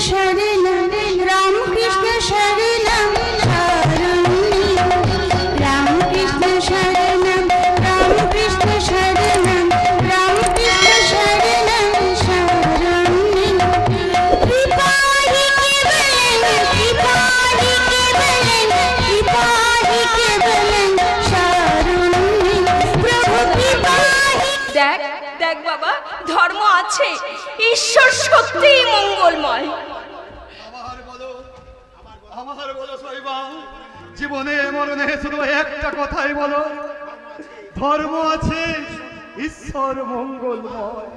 शरणं रामकृष्ण शरणं शरण्यं रामकृष्ण शरणं रामकृष्ण शरणं रामकृष्ण शरणं शरण्यं कृपाहि केवलं शरण्यं प्रभु कृपाहि। দেখ দেখ বাবা, ধর্ম আছে, ঈশ্বর সত্যিই মঙ্গলময়। আমার বলো সইবা, জীবনে মরণে শুধু একটা কথাই বলো, ধর্ম আছে, ঈশ্বর মঙ্গলময়।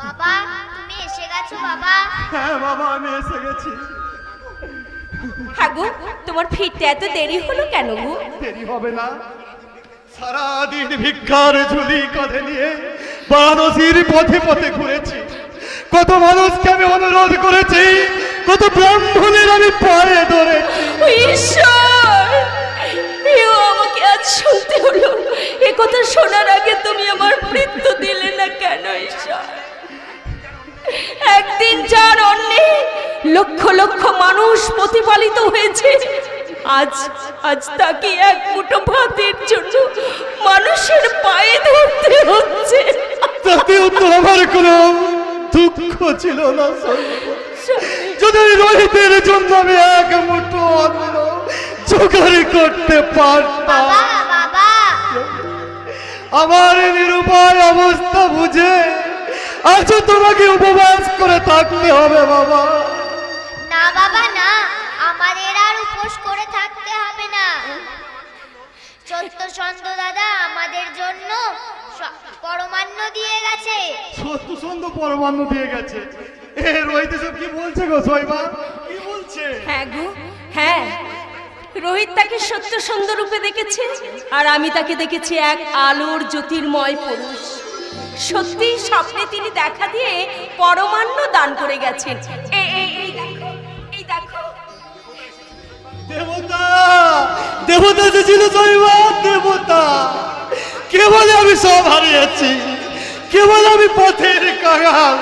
বাবা তুমি এসে গেছো বাবা? হ্যাঁ বাবা, আমি এসে গেছি। হ্যাঁ গো, তোমার ফিরতে এত দেরি হলো কেন গো? দেরি হবে না, সারাদিন ভিক্ষার ঝুলি কাঁধে নিয়ে বারাণসীর পথে পথে ঘুরেছি, কত মানুষকে আমি অনুরোধ করেছি, কত ব্রাহ্মণের আমি পায়ে ধরেছি। ঈশ্বর, এও আমাকে আজ শুনতে হলো। এ কথা শোনার আগে তুমি আমার মৃত্যু দিলে না কেন ঈশ্বর? একদিন যার অন্যে লক্ষ লক্ষ মানুষ প্রতিপালিত হয়েছে, আজ আজ তাকে এক মুঠো ভাতের জন্য মানুষের পায়ে ধরতে হচ্ছে। তাতেও তো আমার কোনো দুঃখ ছিল না, যদি রোহিতের জন্য আমি এক মুঠো অন্ন জোগাড় করতে পারতাম। বাবা আমার নিরুপায় অবস্থা বুঝে আজ তোমাকে উপবাস করে থাকতে হবে বাবা। না বাবা না, আমাদের আর উপোস করে থাকতে হবে না। সত্যচন্দ্র দাদা আমাদের জন্য পরমান্ন দিয়ে গেছে। সত্যচন্দ্র পরমান্ন দিয়ে গেছে? এ রোহিত সব কি বলছে গো সইবা, কি বলছে? হ্যাঁ গো, হ্যাঁ, রোহিত তাকে সত্য সুন্দর রূপে দেখেছে, আর আমি তাকে দেখেছি এক আলোর জ্যোতির্ময় পুরুষ। সত্যি স্বপ্নে তিনি দেখা দিয়ে পরমান্ন দান করে গেছেন। এই দেখো, এই দেখো। দেবতা, দেবতা যে ছিল সইবা, দেবতা। কে বলে আমি সব হারিয়েছি, কে বলে আমি পথের কাঙাল।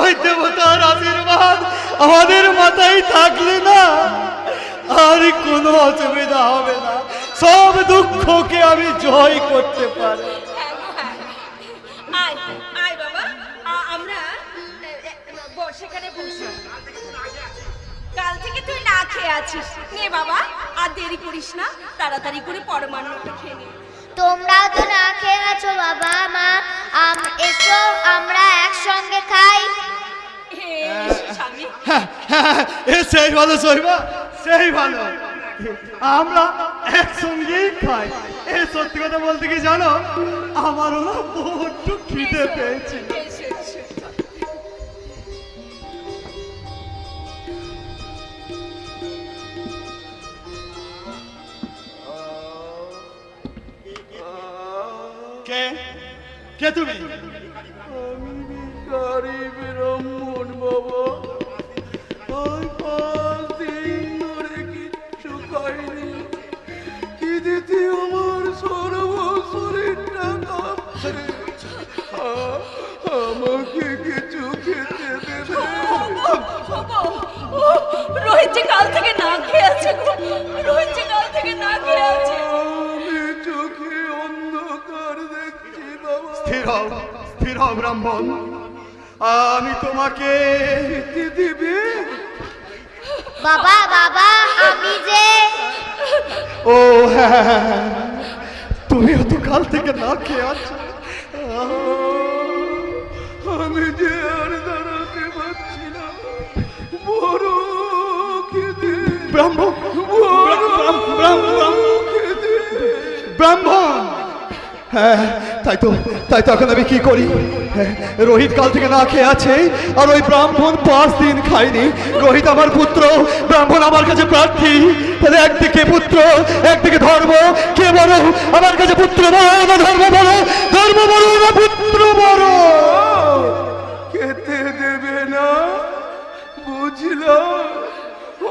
ওই দেবতার আশীর্বাদ আমাদের মাথায় থাকলে না আর কোনো অসুবিধা হবে না, সব দুঃখকে আমি জয় করতে পারি। আয় আয় বাবা, আমরা সেখানে বসি। কাল থেকে তুই না খেয়ে আছিস, নে বাবা আর দেরি করিস না, তাড়াতাড়ি করে পরমান্নটা খেয়ে নে। তোমরাও তো না খেয়ে গেছো বাবা মা, এসো আমরা একসঙ্গে খাই। স্বামী, সেই ভালো সইবা, সেই ভালো, আমরা একসঙ্গেই খাই। এ সত্যি কথা বলতে কি জানো, আমারও না বড্ড খিদে পেয়েছে। কে কে তুমি? আমি ভিখারি ব্রাহ্মণ বাবা, ওই 5 দিন ধরে কিচ্ছু খাইনি, খিদেতে আমার শরীরটা কাঁপছে। আমাকে কিছু খেতে দেবে? রোহিত যে কাল থেকে না খেয়ে আছে গো, রোহিত যে কাল থেকে না খেয়ে আছে। আমি চোখে অন্ধকার দেখছি বাবা। স্থির হও, স্থির হও ব্রাহ্মণ, আমি তোমাকে খেতে দিবে? বাবা বাবা আমি যে ও হ্যাঁ, তুমিও তো কাল থেকে না খেয়ে আছো। আমি যে আর দাঁড়াতে পারছি না, বড় খিদে। ব্রাহ্মণ, খিদে। ব্রাহ্মণ, হ্যাঁ তাই তো এখন আমি কি করি? রোহিত কাল থেকে না খেয়ে আছে, আর ওই ব্রাহ্মণ 5 দিন খায়নি। রোহিত আমার পুত্র, ব্রাহ্মণ আমার কাছে প্রার্থী। তাহলে একদিকে পুত্র, একদিকে ধর্ম, কে বড় আমার কাছে? পুত্র বড় না ধর্ম বড়? ধর্ম বড় না পুত্র বড়? খেতে দেবে না বুঝলাম,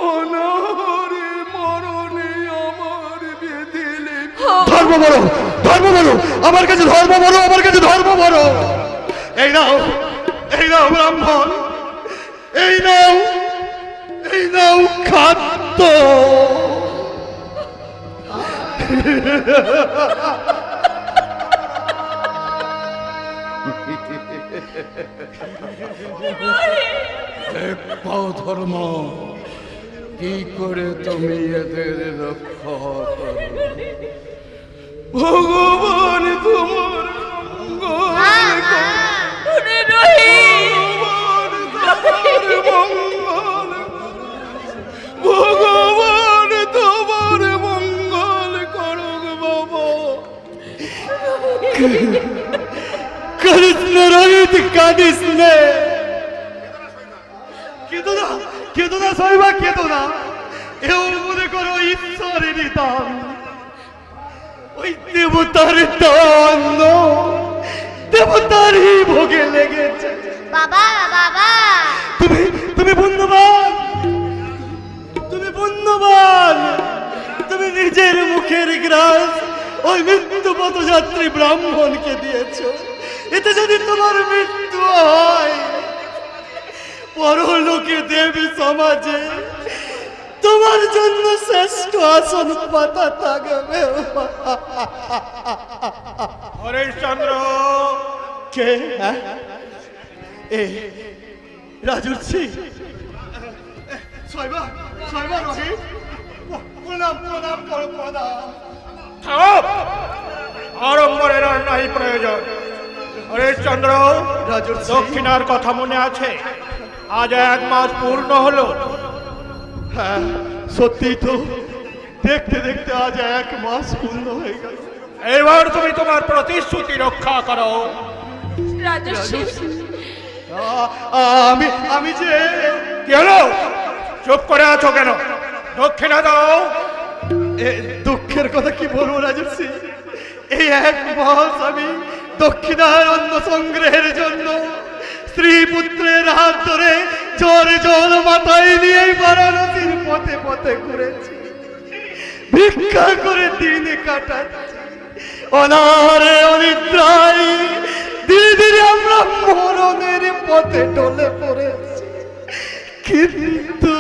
অনাহারে মরণে আমার বেঁধে লেখা। ধর্ম বড়, ধর্ম বড় আমার কাছে, ধর্ম বড় আমার কাছে, ধর্ম বড়। এই নাও নাও ব্রাহ্মণ, এই নাও, এই নাও খাদ্য। দেখো ধর্ম, কি করে তুমি এদের রক্ষা করো। ভগবান তোমার মঙ্গল করো। ওরে রোহিত, ভগবান তোমার মঙ্গল করুক বাবা। কৃষ্ণ রোহিত কাঁদিস নে, কেঁদো না, কেঁদো না শৈবা, কেঁদো না। এও মনে করো ঈশ্বরেরই দান, ওই দেবতার দান, দেবতারই ভোগে লেগেছে। বাবা বাবা তুমি তুমি পুণ্যবান, তুমি পুণ্যবান। তুমি নিজের মুখের গ্রাস ওই মৃত্যু পথযাত্রী ব্রাহ্মণকে দিয়েছো। এতে যদি তোমার মৃত্যু হয়, পরলোকে দেবী সমাজে তোমার জন্য শ্রেষ্ঠ আসন পাতা থাকবে। হরিশ্চন্দ্র, কে? হ্যাঁ? এ রাজুর্ষি, শৈবা, শৈবা রোহিত, প্রণাম, প্রণাম করো, প্রণাম। থামো, আড়ম্বরের আর নাই প্রয়োজন। হরিশ্চন্দ্র, রাজুর্ষি, দক্ষিণার কথা মনে আছে? আজ 1 মাস পূর্ণ হলো। হ্যাঁ সত্যি তো, দেখতে দেখতে আজ 1 মাস পূর্ণ হয়ে গেল। এবার তুমি তোমার প্রতিশ্রুতি রক্ষা করো। রাজর্ষি, আমি আমি যে কি হলো? চুপ করে আছো কেন? দক্ষিণা দাও। দুঃখের কথা কি বলবো রাজর্ষি, এই 1 মাস আমি দক্ষিণার অন্ন সংগ্রহের জন্য স্ত্রী পুত্রের হাত ধরে জ্বরে জল মাথায় নিয়ে বারাণসীর পথে পথে ঘুরেছি, ভিক্ষা করে দিন কাটাচ্ছি। অনাহারে অনিদ্রায় ধীরে ধীরে আমরা মরণের পথে টলে পড়েছি। কিন্তু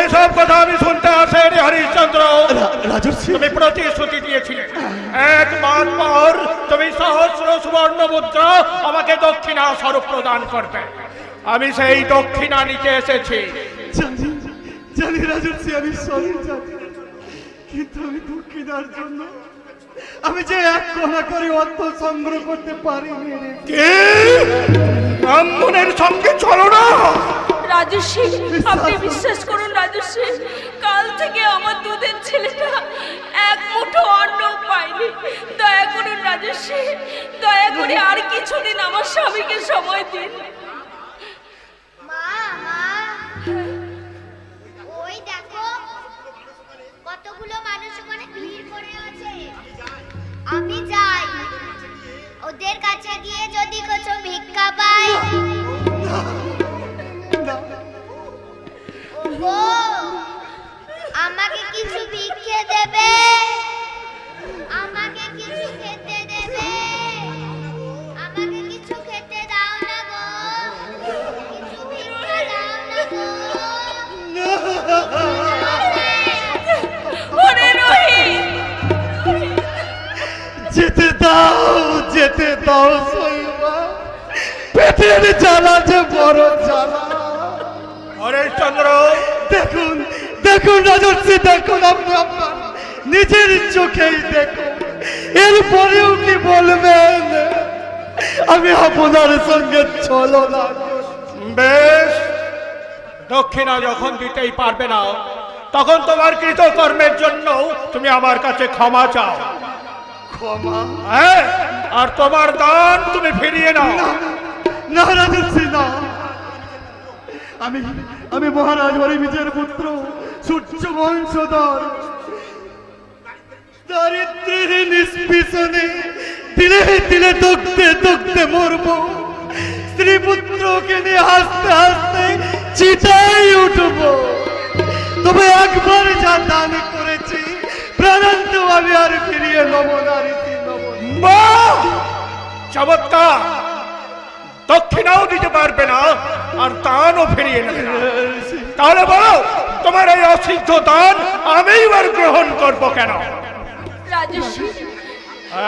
এসব কথা আমি শুনতে আসেনি হরিশ্চন্দ্র। রাজর্ষি, তুমি প্রতিশ্রুতি দিয়েছিলে 1 মাস পর তুমি সহস্র সুবর্ণ মুদ্রা আমাকে দক্ষিণা স্বরূপ প্রদান করবে। আমি সেই দক্ষিণা নিতে এসেছি। জানি, জানি রাজর্ষি, আমি সরি জানি, কিন্তু আমি দক্ষিণার জন্য আমি যে 1 কণা করে অর্থ সংগ্রহ করতে পারিনি রে। কে? ব্রাহ্মণের সঙ্গে চলো না। রাজর্ষি, আপনি বিশ্বাস করুন রাজর্ষি, কাল থেকে আমার দুধের ছেলেটা 1 মুঠো অন্ন পায়নি। দয়া করুন রাজর্ষি, দয়া করে আর কিছুদিন আমার স্বামীকে সময় দিন। মা মা ওই দেখো কতগুলো মানুষ ওখানে ভিড় করে আছে। আমি যাই, ওদের কাছে গিয়ে যদি কিছু ভিক্ষা পাই। ওগো, আমাকে কিছু ভিক্ষে দেবে, আমাকে কিছু খেতে দেবে, আমাকে কিছু খেতে দাও না গো, কিছু ভিক্ষা দাও না গো। ওরে রোহিত, যেতে দাও, যেতে দাও শৈবা, পেটের জ্বালা যে বড় জ্বালা। হরিশ্চন্দ্র, দেখুন, দেখুন রাজর্ষি, দেখুন, আপনি আপনার নিজের চোখেই দেখুন। এরপরেও কি বলবেন আমি আপনার সঙ্গে চলো না? বেশ, দক্ষিণা যখন দিতেই পারবে না, তখন তোমার কৃতকর্মের জন্য তুমি আমার কাছে ক্ষমা চাও। ক্ষমা? হ্যাঁ, আর তোমার দান তুমি ফিরিয়ে নাও। না রাজর্ষি, না। আমি আমি মহারাজ হরিবিজের পুত্র, সূর্য বংশধর, দারিদ্রের নিষ্পিষণে দিলে দিলে দগ্ধে দগ্ধে মরব। স্ত্রী পুত্রকে নিয়ে হাসতে হাসতে চিতায় উঠব। তবে একবার যা দান করেছি প্রাণান্ত আমি আর ফিরিয়ে নেব না, রীতি নেব না। বাহ! চমৎকার! দক্ষিণাও দিতে পারবে না, ফিরিয়ে নেবে না। তাহলে বলো তোমার এই অসিদ্ধ দান আমি এবার গ্রহণ করবো কেন? রাজর্ষি,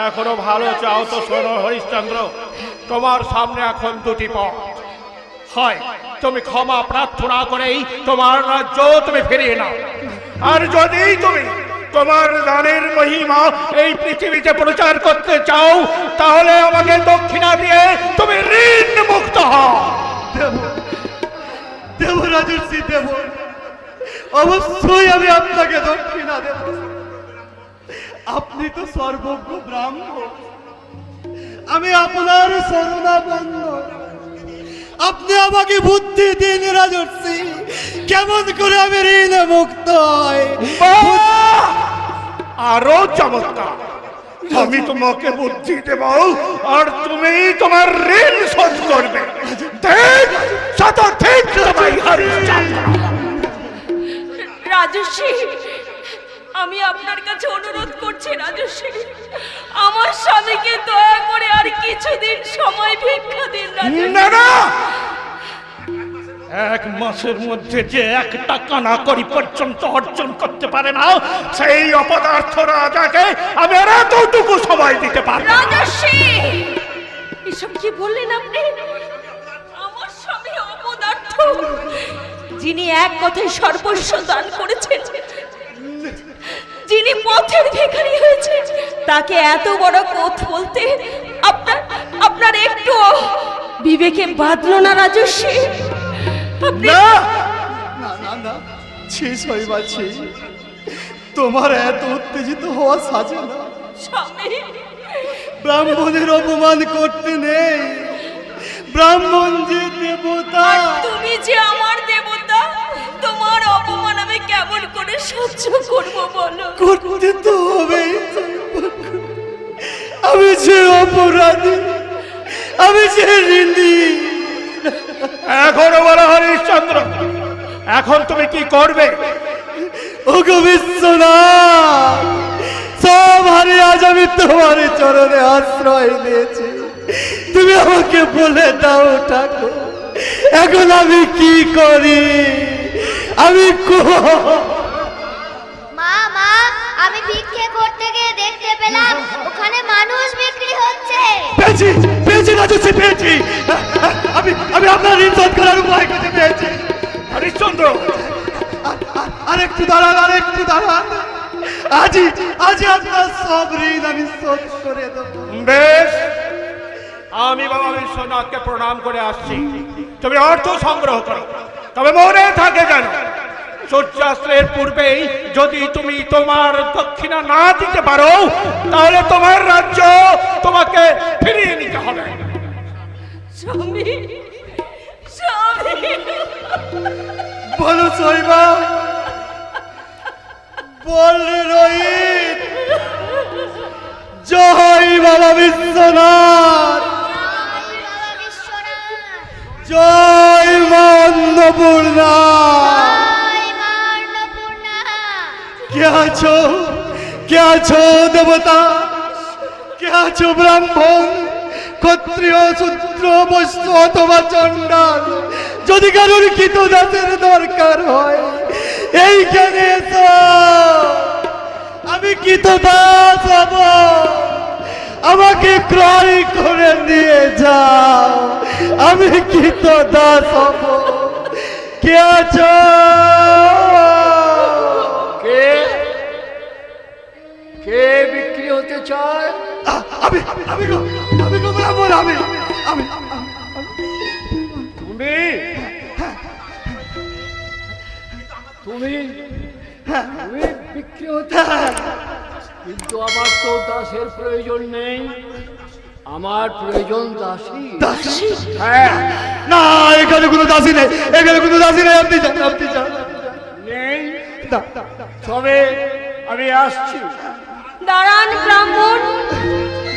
এখনো ভালো চাও তো শোনো হরিশ্চন্দ্র, তোমার সামনে এখন দুটি পথ। হয় তুমি ক্ষমা প্রার্থনা করেই তোমার রাজ্য তুমি ফিরিয়ে নাও, আর যদি তুমি তোমার দানের মহিমা এই পৃথিবীতে প্রচার করতে চাও তাহলে আমাকে দক্ষিণা দিয়ে তুমি ঋণ মুক্ত হও। দেব রাজর্ষি, দেব, অবশ্যই আমি আপনাকে দক্ষিণা দেব। আপনি তো সর্বজ্ঞ ব্রাহ্মণ, আমি আপনার শরণাপন্ন। আপনি আমাকে বুদ্ধি দিন রাজর্ষি, কেমন করে আমি ঋণ মুক্ত হই। আরো চমৎকার, আমি তোমাকে বুদ্ধি দেব আর তুমি তোমার ঋণ শোধ করবে। ঠিক শত ঠিক তোমায় হরিশ্চন্দ্র। রাজর্ষি, আমি আপনার কাছে অনুরোধ করছি রাজর্ষি, আমার স্বামীকে দয়া করে আর কিছুদিন সময় ভিক্ষা দিন রাজর্ষি। না না, এক মাসের মধ্যে যে একটা কানাকড়ি পর্যন্ত অর্জন করতে পারে না সেই অপদার্থ রাজাকে আমি আর এতটুকু সময় দিতে পারি না। রাজর্ষি, এসব কি বললেন আপনি? আমার স্বামী অপদার্থ, যিনি এক কথায় সর্বস্ব দান করেছেন, যিনি পথের ভিখারি হয়েছে, তাকে এত বড় কথা বলতে আপনার আপনার একটু বিবেকে বাঁধলো না রাজর্ষি? আপনি না, না না না, ছি শৈবা ছি, তোমার এত উত্তেজিত হওয়া সাজে না। স্বামী, ব্রাহ্মণের অপমান করতে নেই, ব্রাহ্মণ যে দেবতা। আর তুমি যে আমার দেবতা, তোমার অপমান আমি কেমন করে সহ্য করবো বলো? করতে তো হবেই। আমি যে অপরাধী, আমি যে ঋণী। এখনো বলো হরিশ্চন্দ্র, এখন তুমি কি করবে? ওগো বিশ্বনাথ, সব হারিয়ে আজ আমি তোমার চরণে আশ্রয় নিয়েছি। তুমি আমাকে বলে দাও ঠাকুর, এখন আমি কি করি? আমি মা মা, আমি ভিক্ষে করতে গিয়ে দেখতে পেলাম ওখানে মানুষ বিক্রি হচ্ছে। পেয়েছি, পেয়েছি রাজস্বী, পেয়েছি। আমি আমি আপনার ঋণ শোধ করার উপায় খুঁজে পেয়েছি। হরিশ্চন্দ্র, আরেকটু দাঁড়ান, আরেকটু দাঁড়ান। আজই আজই আপনার সব ঋণ আমি শোধ করে দেবো। বেশ, আমি বাবা বিশ্বনাথকে প্রণাম করে আসছি। তুমি অর্থ সংগ্রহ করো, তবে মনে থাকে জানো সূর্যাস্তের পূর্বেই যদি তুমি তোমার দক্ষিণা না দিতে পারো তাহলে তোমার রাজ্য তোমাকে ফিরিয়ে নিতে হবে। স্বামী, স্বামী, বলো শৈবা, বল রোহিত। জয় বাবা বিশ্বনাথ, জয় বাবা বিশ্বনাথ, জয় মা অন্নপূর্ণা। জয় মা অন্নপূর্ণা। কে আছো, কে আছো দেবতা, কে আছো ব্রাহ্মণ, ক্ষত্রিয়, শূদ্র, বৈশ্য অথবা চণ্ডাল, যদি কারোর কৃতদাসের দরকার হয় এইখানে এসো। আমি কৃতদাস হব, আমাকে ক্রয় করে নিয়ে যাও, আমি কৃতদাস হব। কে আছো? কে কে বিক্রি হতে চায়? আমি আমি গো, আমি গো ব্রাহ্মণ, আমি আমি তুমি তুমি তুমি বিক্রি হতে চাও? কিন্তু আমার তো দাসের প্রয়োজন নেই, আমার প্রয়োজন দাসী। দাসী? হ্যাঁ, না, এখানে কোনো দাসী নেই, এখানে কোনো দাসী নেই। আপনি যান, আপনি যান। নেই, না, না, না। তবে আমি আসছি। দাঁড়ান ব্রাহ্মণ,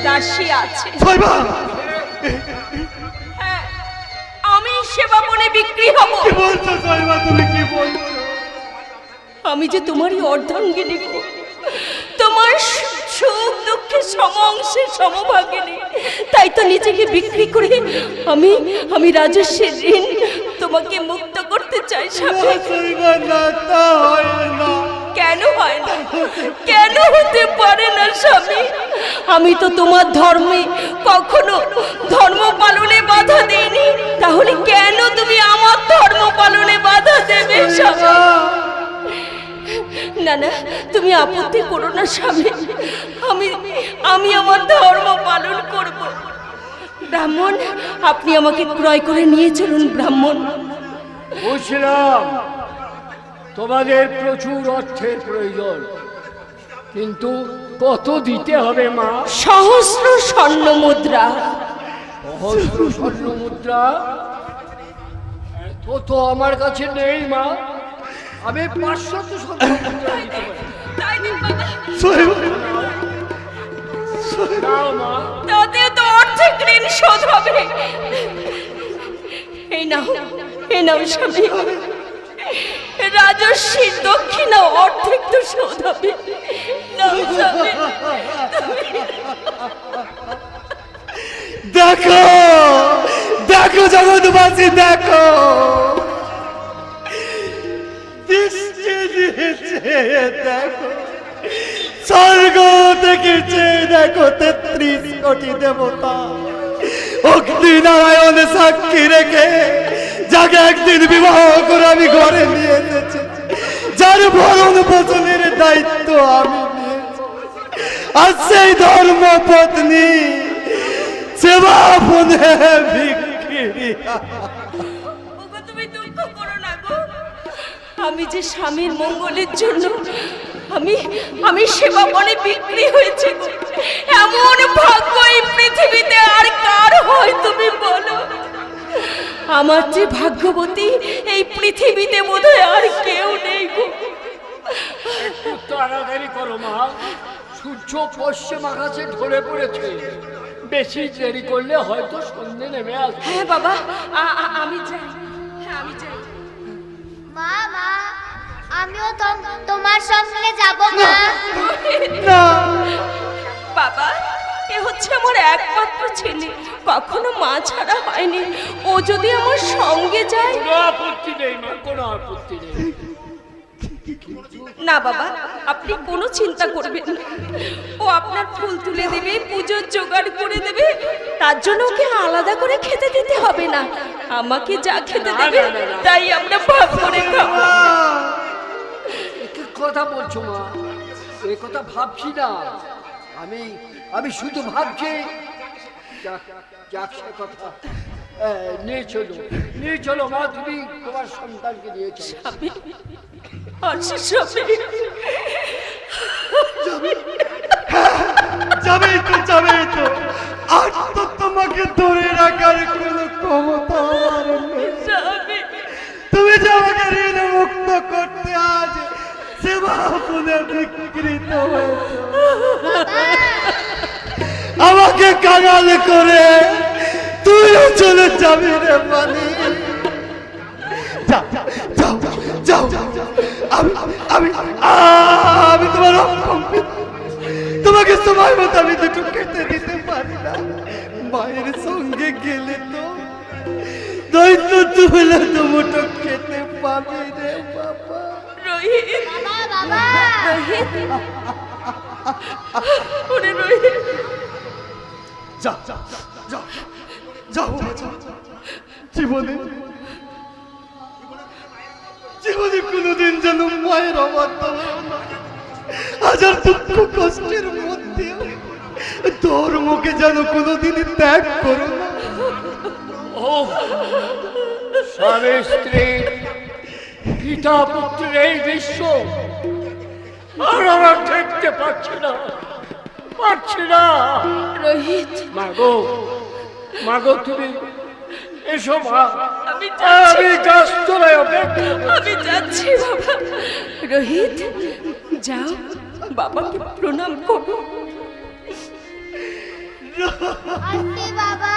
দাসী আছে। শৈবা, হ্যাঁ, আমি সেবা মনে বিক্রি হব। কি বলছো শৈবা, তুমি কি বলছো? আমি যে তোমারই অর্ধাঙ্গিনী গো, তোমার সুখ দুঃখের সম অংশের সমভাগিনী, তাই তো নিজেকে বিক্রি করে আমি আমি রাজস্বের ঋণ তোমাকে মুক্ত করতে চাই স্বামী। না তা হয় না। কেন হয় না? কেন হতে পারে না স্বামী? আমি তো তোমার ধর্মে কখনো ধর্ম পালনে বাধা দিইনি, তাহলে কেন তুমি আমার ধর্ম পালনে বাধা দেবে স্বামী? না না, তুমি আপত্তি করো না স্বামী, আমি আমি আমার ধর্ম পালন করব। ব্রাহ্মণ, আপনি আমাকে ক্রয় করে নিয়ে চলুন ব্রাহ্মণ। বুঝলাম তোমাদের প্রচুর অর্থের প্রয়োজন, কিন্তু কত দিতে হবে মা? সহস্র স্বর্ণ মুদ্রা। সহস্র স্বর্ণ মুদ্রা? এত তো আমার কাছে নেই মা, আমি 500 স্বর্ণ মুদ্রা দিতে পারি। তাই দিন বাবা। দাও মা। তাতে তো অর্ধেক ঋণ শোধ হবে। এই নাও, এই নাও স্বামী, রাজস্বীর দক্ষিণা অর্ধেক তো শোধ হবে। নাও স্বামী। দেখো দেখো জগৎবাসী, দেখো দৃষ্টি দিয়েছে, দেখো স্বর্গ থেকে চেয়ে দেখো 33 কোটি দেবতা অগ্নি নারায়ণ সাক্ষী রেখে যাকে একদিন বিবাহ করে আমি ঘরে নিয়ে এসেছি, যার ভরণ পোষণের দায়িত্ব আমি নিয়েছি, আর সেই ধর্ম পত্নী সেবা পুনে বিক্রি। ওগো, তুমি দুঃখ করো না গো। আমি যে স্বামীর মঙ্গলের জন্য আমি আমি সেবা বনে বিক্রি হয়েছে গো। এমন ভাগ্য এই পৃথিবীতে আর কার হয় তুমি বলো? আমার যে ভাগ্যবতী এই পৃথিবীতে বোধহয় আর কেউ নেই গো। একটু তাড়াতাড়ি করো মা, সূর্য পশ্চিম আকাশে ঢলে পড়েছে, বেশি দেরি করলে হয়তো সন্ধে নেমে আসবে। হ্যাঁ বাবা, আমি যাই। হ্যাঁ, আমি যাই। মা মা, আমিও তোমার সঙ্গে যাব মা। না বাবা, এ হচ্ছে আমার একমাত্র ছেলে, কখনো মা ছাড়া হয়নি। ও যদি আমার সঙ্গে যায়। কোনো আপত্তি নেই মা, কোনো আপত্তি নেই। না বাবা, আপনি কোনো চিন্তা করবেন না। ও আপনার ফুল তুলে দেবে, পুজোর জোগাড় করে দেবে, তার জন্য ওকে আলাদা করে খেতে দিতে হবে না। আমাকে যা খেতে দেবে তাই আমরা ভাগ করে খাবো। কি কথা বলছো মা? এই কথা ভাবছি না, আমি আমি শুধু ভাবছি। যাক যাক, সে কথা নিয়ে চলো মা, তুমি তোমার সন্তানকে নিয়ে চলো। আমি আসি স্বামী। যাবেই তো, আর তো তোমাকে ধরে রাখার কোনো ক্ষমতা আমার নেই। স্বামী, তুমি যে আমাকে ঋণ মুক্ত করতে আজ সেবা পুনে বিকৃত হয়েছে, আমাকে কাঙাল করে তুইও চলে যাবি রে মানি। যাও যাও যাও, আমি আমি আমি তোমার অক্ষম, তোমাকে সময় মতো আমি দুটো খেতে দিতে পারি না। মায়ের সঙ্গে গেলে তো দৈত্য তুলে দুটো খেতে পাবি রে বাবা। রোহিত, বাবা বাবা, রোহিত, ওরে রোহিত। যাও যাও যাও যাও বাবা, যাও। জীবনে জীবনে কোনোদিন যেন মায়ের অবাধ্য হও না। হাজার দুঃখ কষ্টের মধ্যেও ধর্মকে যেন কোনোদিন ত্যাগ করো না। ও স্বামী স্ত্রী পিতা পুত্রের এই দৃশ্য আর আমরা দেখতে পাচ্ছি না। রোহিত, মাগো তুমি এসো মা, আমি যাচ্ছি। আমি গাছতলায় অপেক্ষা করছি। আমি যাচ্ছি বাবা। রোহিত, যাও, বাবাকে প্রণাম করো। আসছি বাবা।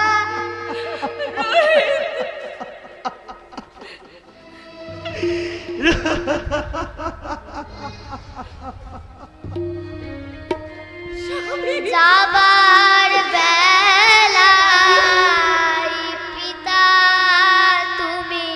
যাবার বেলায় পিতা তুমি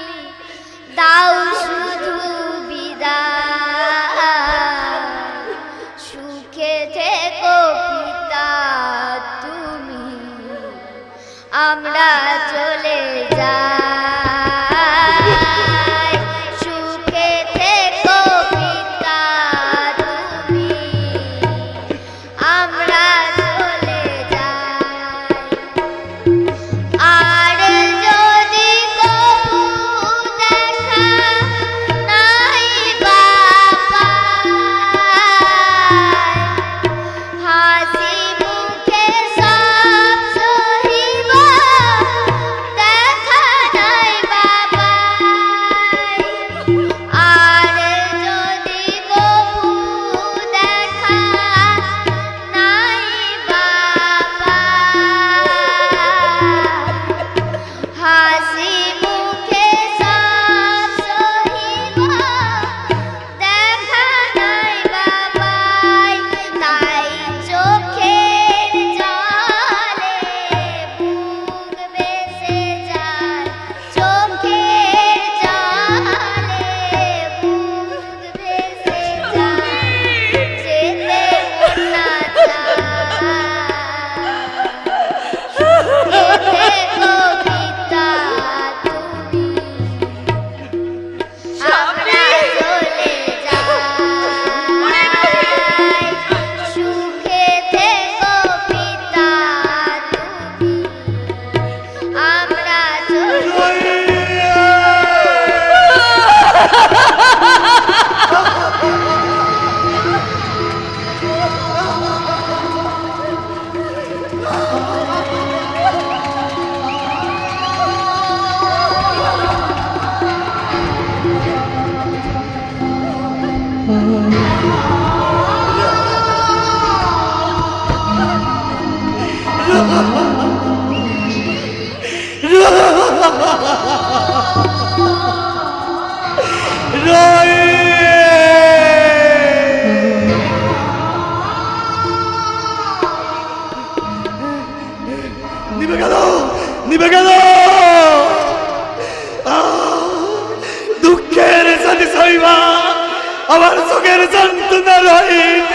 আমার চোখের যন্ত্রণা রহিত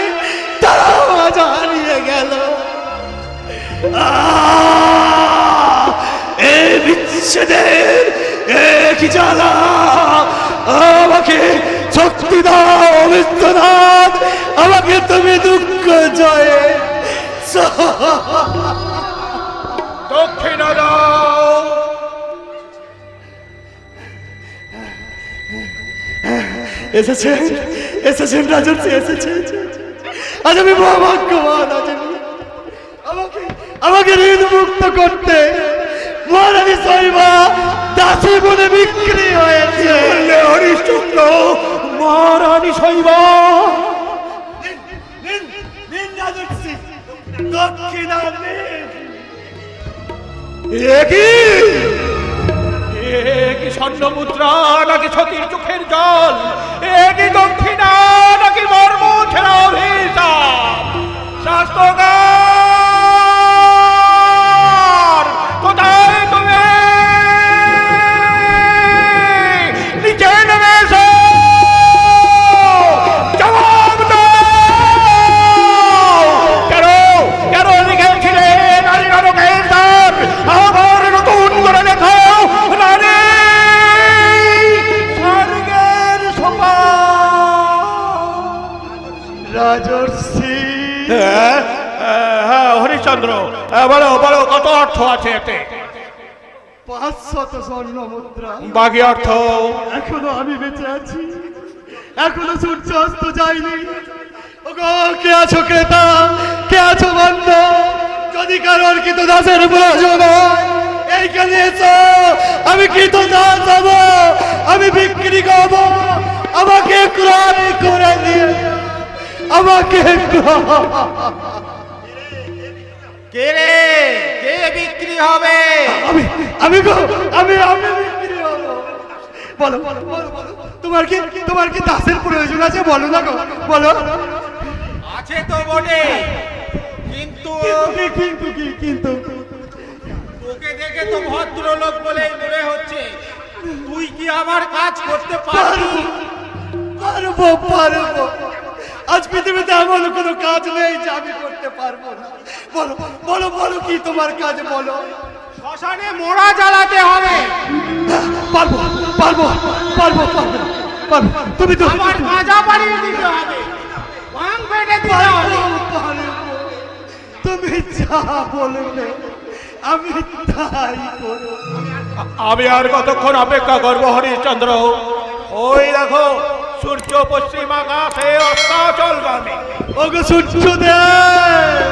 তারাও আজ হারিয়ে গেল। এই বিচ্ছেদের কি জ্বালা, আমাকে শক্তি দাও বিশ্বনাথ, আমাকে তুমি দুঃখ জয়ে দক্ষিণা দাও। এসেছেন এসেছেন রাজর্ষি এসেছেন। আজ আমি মহাভাগ্যবান, আজ আমাকে আমাকে ঋণ মুক্ত করতে মহারানী শৈবা দাসী বলে বিক্রি হয়েছে। হরিশ্চন্দ্র, মহারানী শৈবা দক্ষিণা কি স্বর্ণ মুদ্রা নাকি সতীর চোখের জল, কি দক্ষিণা নাকি মর্ম ছেড়া অভিশাপ। শাস্ত্রকার কোথায় তুমি? নিচে নেমে এসো, জবাব দাও। কেন কেন লিখেছিলে নারী নরকের দ্বার? আবার নতুন করে লেখো নারী স্বর্গের সোপান। রাজর্ষি হরিশ্চন্দ্র, বলো বলো, কত অর্থ আছে এতে? 500 স্বর্ণ মুদ্রা। বাকি অর্থ? এখনো আমি বেঁচে আছি, এখনো সূর্য অস্ত যায়নি। ওগো, কে আছো ক্রেতা, কে আছো বন্ধ? যদি কারোর কৃত দাসের প্রয়োজন হয় এইখানে এসো, আমি কৃত দাস হব, আমি বিক্রি করব। আমাকে ক্রয় করে দিয়ে, আমাকে কে রে, কে বিক্রি হবে? আমি আমি আমি আমি বিক্রি হব। বলো বলো বলো বলো, তোমার কি দাসের প্রয়োজন আছে? বলো না গো, বলো। আছে তো বটে, কিন্তু কিন্তু কি কিন্তু? তোকে দেখে তো ভদ্রলোক বলে মনে হচ্ছে। তুই কি আমার কাজ করতে পারবি? পারবো পারবো। আজ পৃথিবীতে এমন কোনো কাজ নেই যে আমি করতে পারবো না। বলো বলো বলো, কি তোমার কাজ বলো। শ্মশানে মোড়া জ্বালাতে হবে। পারবো পারবো পারবো পারবো পারবো। তুমি তো আমার কাজা বাড়িয়ে দিতে হবে, ভাঙ বেঁধে দিতে হবে। পারবো। তুমি যা বলবে আমি তাই করব। আমি আর কতক্ষণ অপেক্ষা করবো হরিশ্চন্দ্র? ওই দেখো, সূর্য পশ্চিম আকাশে অস্তাচলগামী। ওগো সূর্যদেব,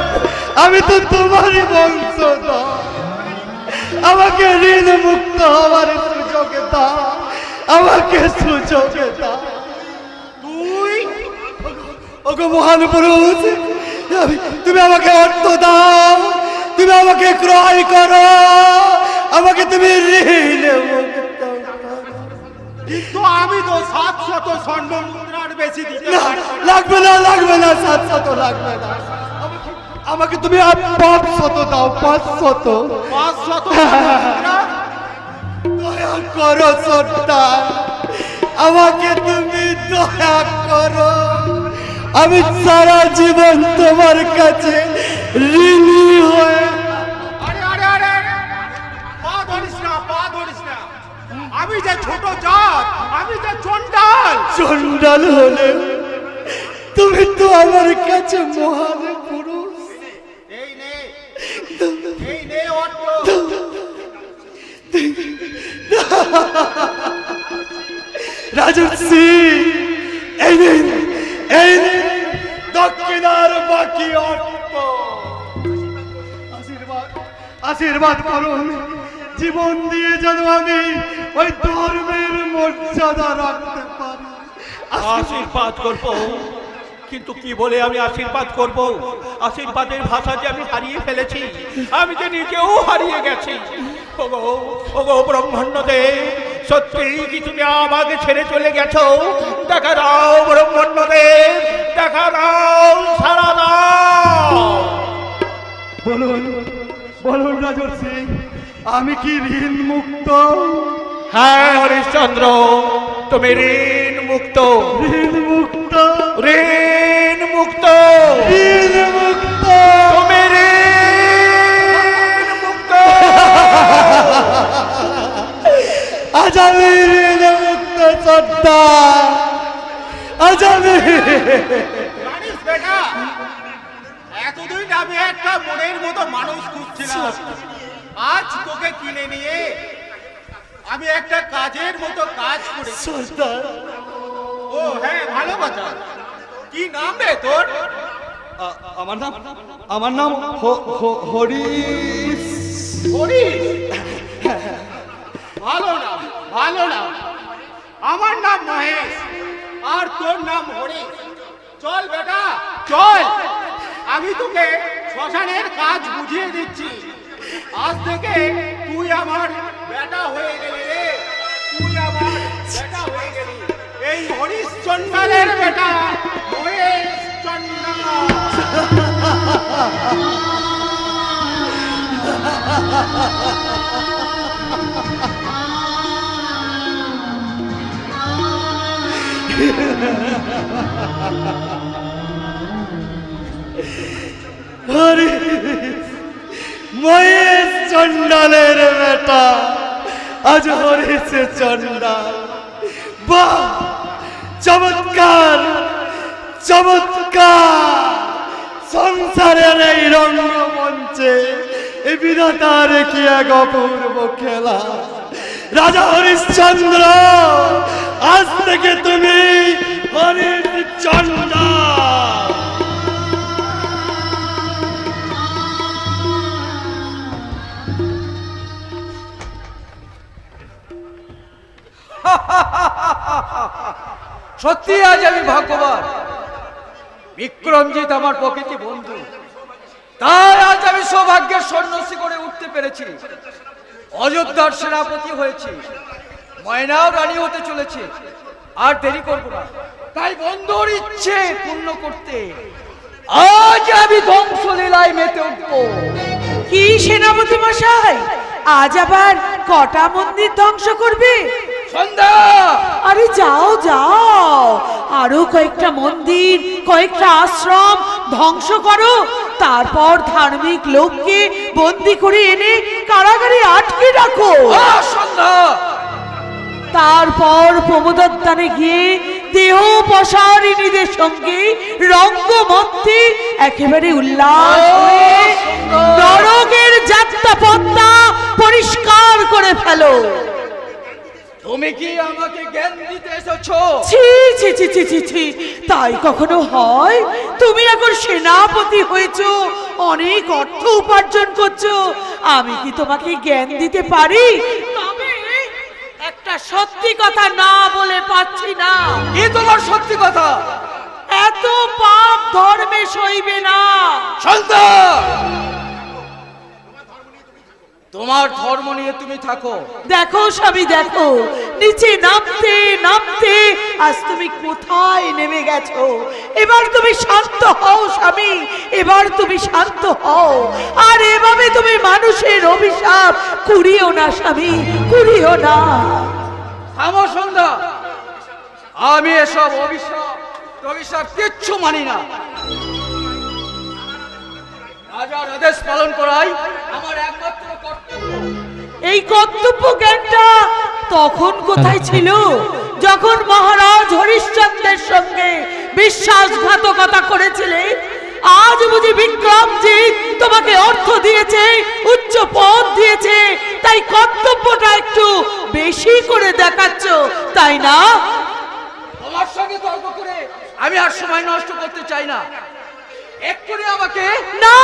আমি তো তোমারই বংশধর, আমাকে ঋণ মুক্ত হওয়ার সুযোগ দাও, আমাকে সুযোগ দাও। তুই ওগো মহান পুরুষ, তুমি আমাকে অর্থ দাও, তুমি আমাকে ক্রয় করো, আমাকে তুমি ঋণ মুক্ত করো। কিন্তু আমি তো 700 স্বর্ণ মুদ্রার বেশি দিতে না, পারবো না। লাগবে না লাগবে না, 700 লাগবে না। আমাকে তুমি 500 দাও, 500। 500 মুদ্রা? দয়া করো সর্দার, আমাকে তুমি দয়া করো। আমি সারা জীবন তোমার কাছে ঋণী হয়ে। আরে আরে আরে আরে, পা ধরিস না, পা ধরিস না। আমি যে ছোট জাত, আমি যে চন্ডাল। চন্ডাল হলে তুমি তো আমার কাছে মহান পুরুষ। এই নে, এই নে অর্থ। রাজর্ষি, এই নিন, এই নিন দক্ষিণার বাকি অর্থ। আশীর্বাদ আশীর্বাদ করুন, জীবন দিয়ে যেন আমি ওই ধর্মের মর্যাদা রাখতে পারি। আশীর্বাদ করব, কিন্তু কি বলে আমি আশীর্বাদ করব? আশীর্বাদের ভাষা যে আমি হারিয়ে ফেলেছি, আমি যে নিজেও হারিয়ে গেছি। ওগো ওগো ব্রহ্মাণ্ডদেব, সত্যি কি তুমি আমাকে ছেড়ে চলে গেছো? দেখা দাও ব্রহ্মাণ্ডদেব, দেখা দাও, সারা দাও। বলুন বলুন রাজর্ষি, আমি কি ঋণ মুক্ত? হ্যাঁ হরিশ্চন্দ্র, তুমি ঋণ মুক্ত। ঋণ মুক্ত ঋণ মুক্ত ঋণ মুক্ত তুমি ঋণ মুক্ত আজ আমি ঋণ মুক্ত সর্দার, আজ আমি জানিস বেটা, এতদিন আমি একটা মনের মতো মানুষ খুঁজছিলাম। আজ তোকে কিনে নিয়ে আমি একটা কাজের মতো কাজ করেছি। সর্দার। ও হ্যাঁ, ভালো কথা। কি নাম রে তোর? আমার নাম হরিশ। হরিশ? ভালো নাম, ভালো নাম। আমার নাম মহেশ, আর তোর নাম হরিশ। চল বেটা চল, আমি তোকে শ্মশানের কাজ বুঝিয়ে দিচ্ছি। আজ থেকে তুই আমার বেটা হয়ে গেলি রে, তুই আমার বেটা হয়ে গেলি। এই হরিশ চন্ডালের বেটা মহেশ চন্ডাল। মহেশ চন্ডালের বেটা আজ হরিছে চন্ডাল। বাহ, চমৎকার চমৎকার! সংসারের এই রঙ্গমঞ্চে এই বিধাতার কি এক অপূর্ব খেলা। রাজা হরিশ্চন্দ্র, আজ থেকে তুমি হরিশ চন্ডাল। সত্যি আজ আমি ভাগ্যবান। বিক্রমজিৎ আমার প্রকৃতি বন্ধু, তাই আজ আমি সৌভাগ্যের সন্ন্যাসী করে উঠতে পেরেছি। অযোধ্যার সেনাপতি হয়েছি, ময়নাও রানী হতে চলেছে। আর দেরি করব না, তাই বন্ধুর ইচ্ছে পূর্ণ করতে আজ আমি ধ্বংসলীলায় মেতে উঠবো। কি সেনাপতি মশাই, আজ আবার কটা মন্দির ধ্বংস করবে? সন্ধ্যা! আরে যাও যাও, আরো কয়েকটা মন্দির, কয়েকটা আশ্রম ধ্বংস করো। তারপর ধার্মিক লোককে বন্দি করে এনে কারাগারে আটকে রাখো। সন্ধ্যা! তারপর প্রমোদোদ্যানে গিয়ে দেহ পসারিণীদের সঙ্গে রঙ্গমঞ্চে একেবারে উল্লাস হয়ে নরকের যাত্রা পথটা পরিষ্কার করে ফেলো। তুমি কি আমাকে জ্ঞান দিতে এসেছো? ছি ছি ছি ছি ছি ছি, তাই কখনো হয়? তুমি এখন সেনাপতি হয়েছো, অনেক অর্থ উপার্জন করছো, আমি কি তোমাকে জ্ঞান দিতে পারি? তবে একটা সত্যি কথা না বলে পাচ্ছি না। কি তোমার সত্যি কথা? এত পাপ ধর্মে সইবে না। সন্ধ্যা! তোমার ধর্ম নিয়ে তুমি থাকো। দেখো স্বামী, দেখো নিচে নামতে নামতে আজ তুমি কোথায় নেমে গেছো। এবার তুমি শান্ত হও স্বামী, এবার তুমি শান্ত হও। আর এভাবে তুমি মানুষের অভিশাপ কুড়িও না স্বামী, কুড়িও না। থামো সন্ধ্যা, আমি এসব অভিশাপ কিচ্ছু মানি না। রাজার আদেশ পালন করাই আমার একমাত্র কর্তব্য। এই কর্তব্য জ্ঞানটা তখন কোথায় ছিল, যখন মহারাজ হরিশ্চন্দ্রের সঙ্গে বিশ্বাসঘাতকতা করেছিলে? আজ বুঝি বিক্রমজিৎ তোমাকে অর্থ দিয়েছে, উচ্চ পদ দিয়েছে, তাই কর্তব্যটা একটু বেশি করে দেখাচ্ছ, তাই না? তোমার সঙ্গে তর্ক করে আমি আর সময় নষ্ট করতে চাই না। এক্ষুনি আমাকে না,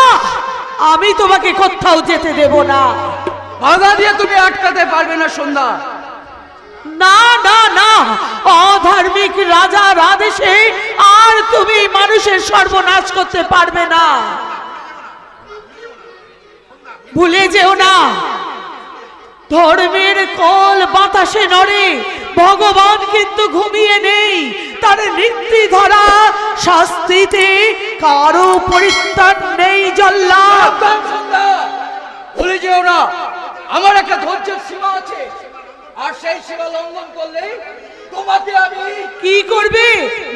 আমি তোমাকে কোথাও যেতে দেব না। বাধা দিয়ে তুমি আটকাতে পারবে না সন্ধ্যা। না না না, অধার্মিক রাজার আদেশে আর তুমি মানুষের সর্বনাশ করতে পারবে না। ভুলে যেও না, ধর্মের কল বাতাসে নড়ে, ভগবান কিন্তু ঘুমিয়ে নেই। তার নীতি ধরা শাস্তিতে কারো পরিত্রাণ নেই। জল্লাদ! ভুলে যেও না, আমার একটা ধৈর্যের সীমা আছে, আর সেই সীমা লঙ্ঘন করলে তোমাকে আমি কি করবে?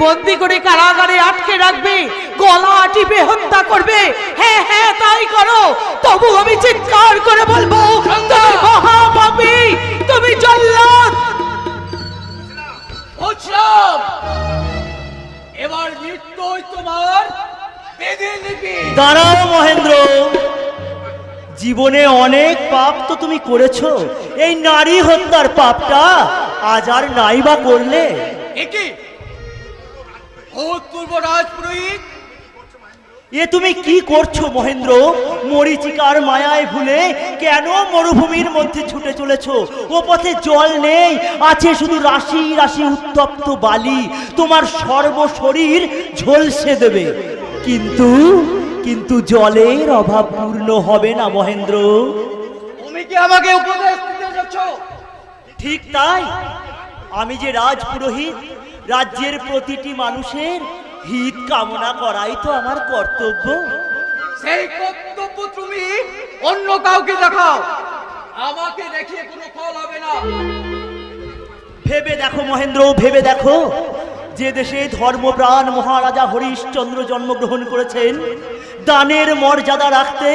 বন্দি করে কারাগারে আটকে রাখবে, গলা টিপে হত্যা করবে। হ্যাঁ হ্যাঁ তাই করো, তবু আমি চিৎকার করে বলবো তুমি মহাপাপী, তুমি জল্লাদ। বুঝলাম, এবার মৃত্যুই তোমার বিধি লিপি। দাঁড়াও মহেন্দ্র, জীবনে অনেক পাপ তো তুমি করেছো, এই নারী হত্যার পাপটা আজ আর নাই বা করলে? একে ভূতপূর্ব রাজপুরোহিত, এ তুমি কি করছো মহেন্দ্র? মরীচিকার মায়ায় ভুলে কেন মরুভূমির মধ্যে ছুটে চলেছো? ও পথে জল নেই, আছে শুধু রাশি রাশি উত্তপ্ত বালি, তোমার সর্বশরীর ঝলসে দেবে। কিন্তু কিন্তু জলের অভাব পূর্ণ হবে না মহেন্দ্র। তুমি কি আমাকে উপদেশ দিতে যাচ্ছ? ঠিক তাই, আমি যে রাজপুরোহিত, রাজ্যের প্রতিটি মানুষের হিত কামনা করাই তো আমার কর্তব্য। সেই কর্তব্য তুমি অন্য কাউকে দেখাও, আমাকে দেখিয়ে কোনো ফল হবে না। ভেবে দেখো মহেন্দ্র, ভেবে দেখো, যে দেশে ধর্মপ্রাণ মহারাজা হরিশ্চন্দ্র জন্মগ্রহণ করেছেন, দানের মর্যাদা রাখতে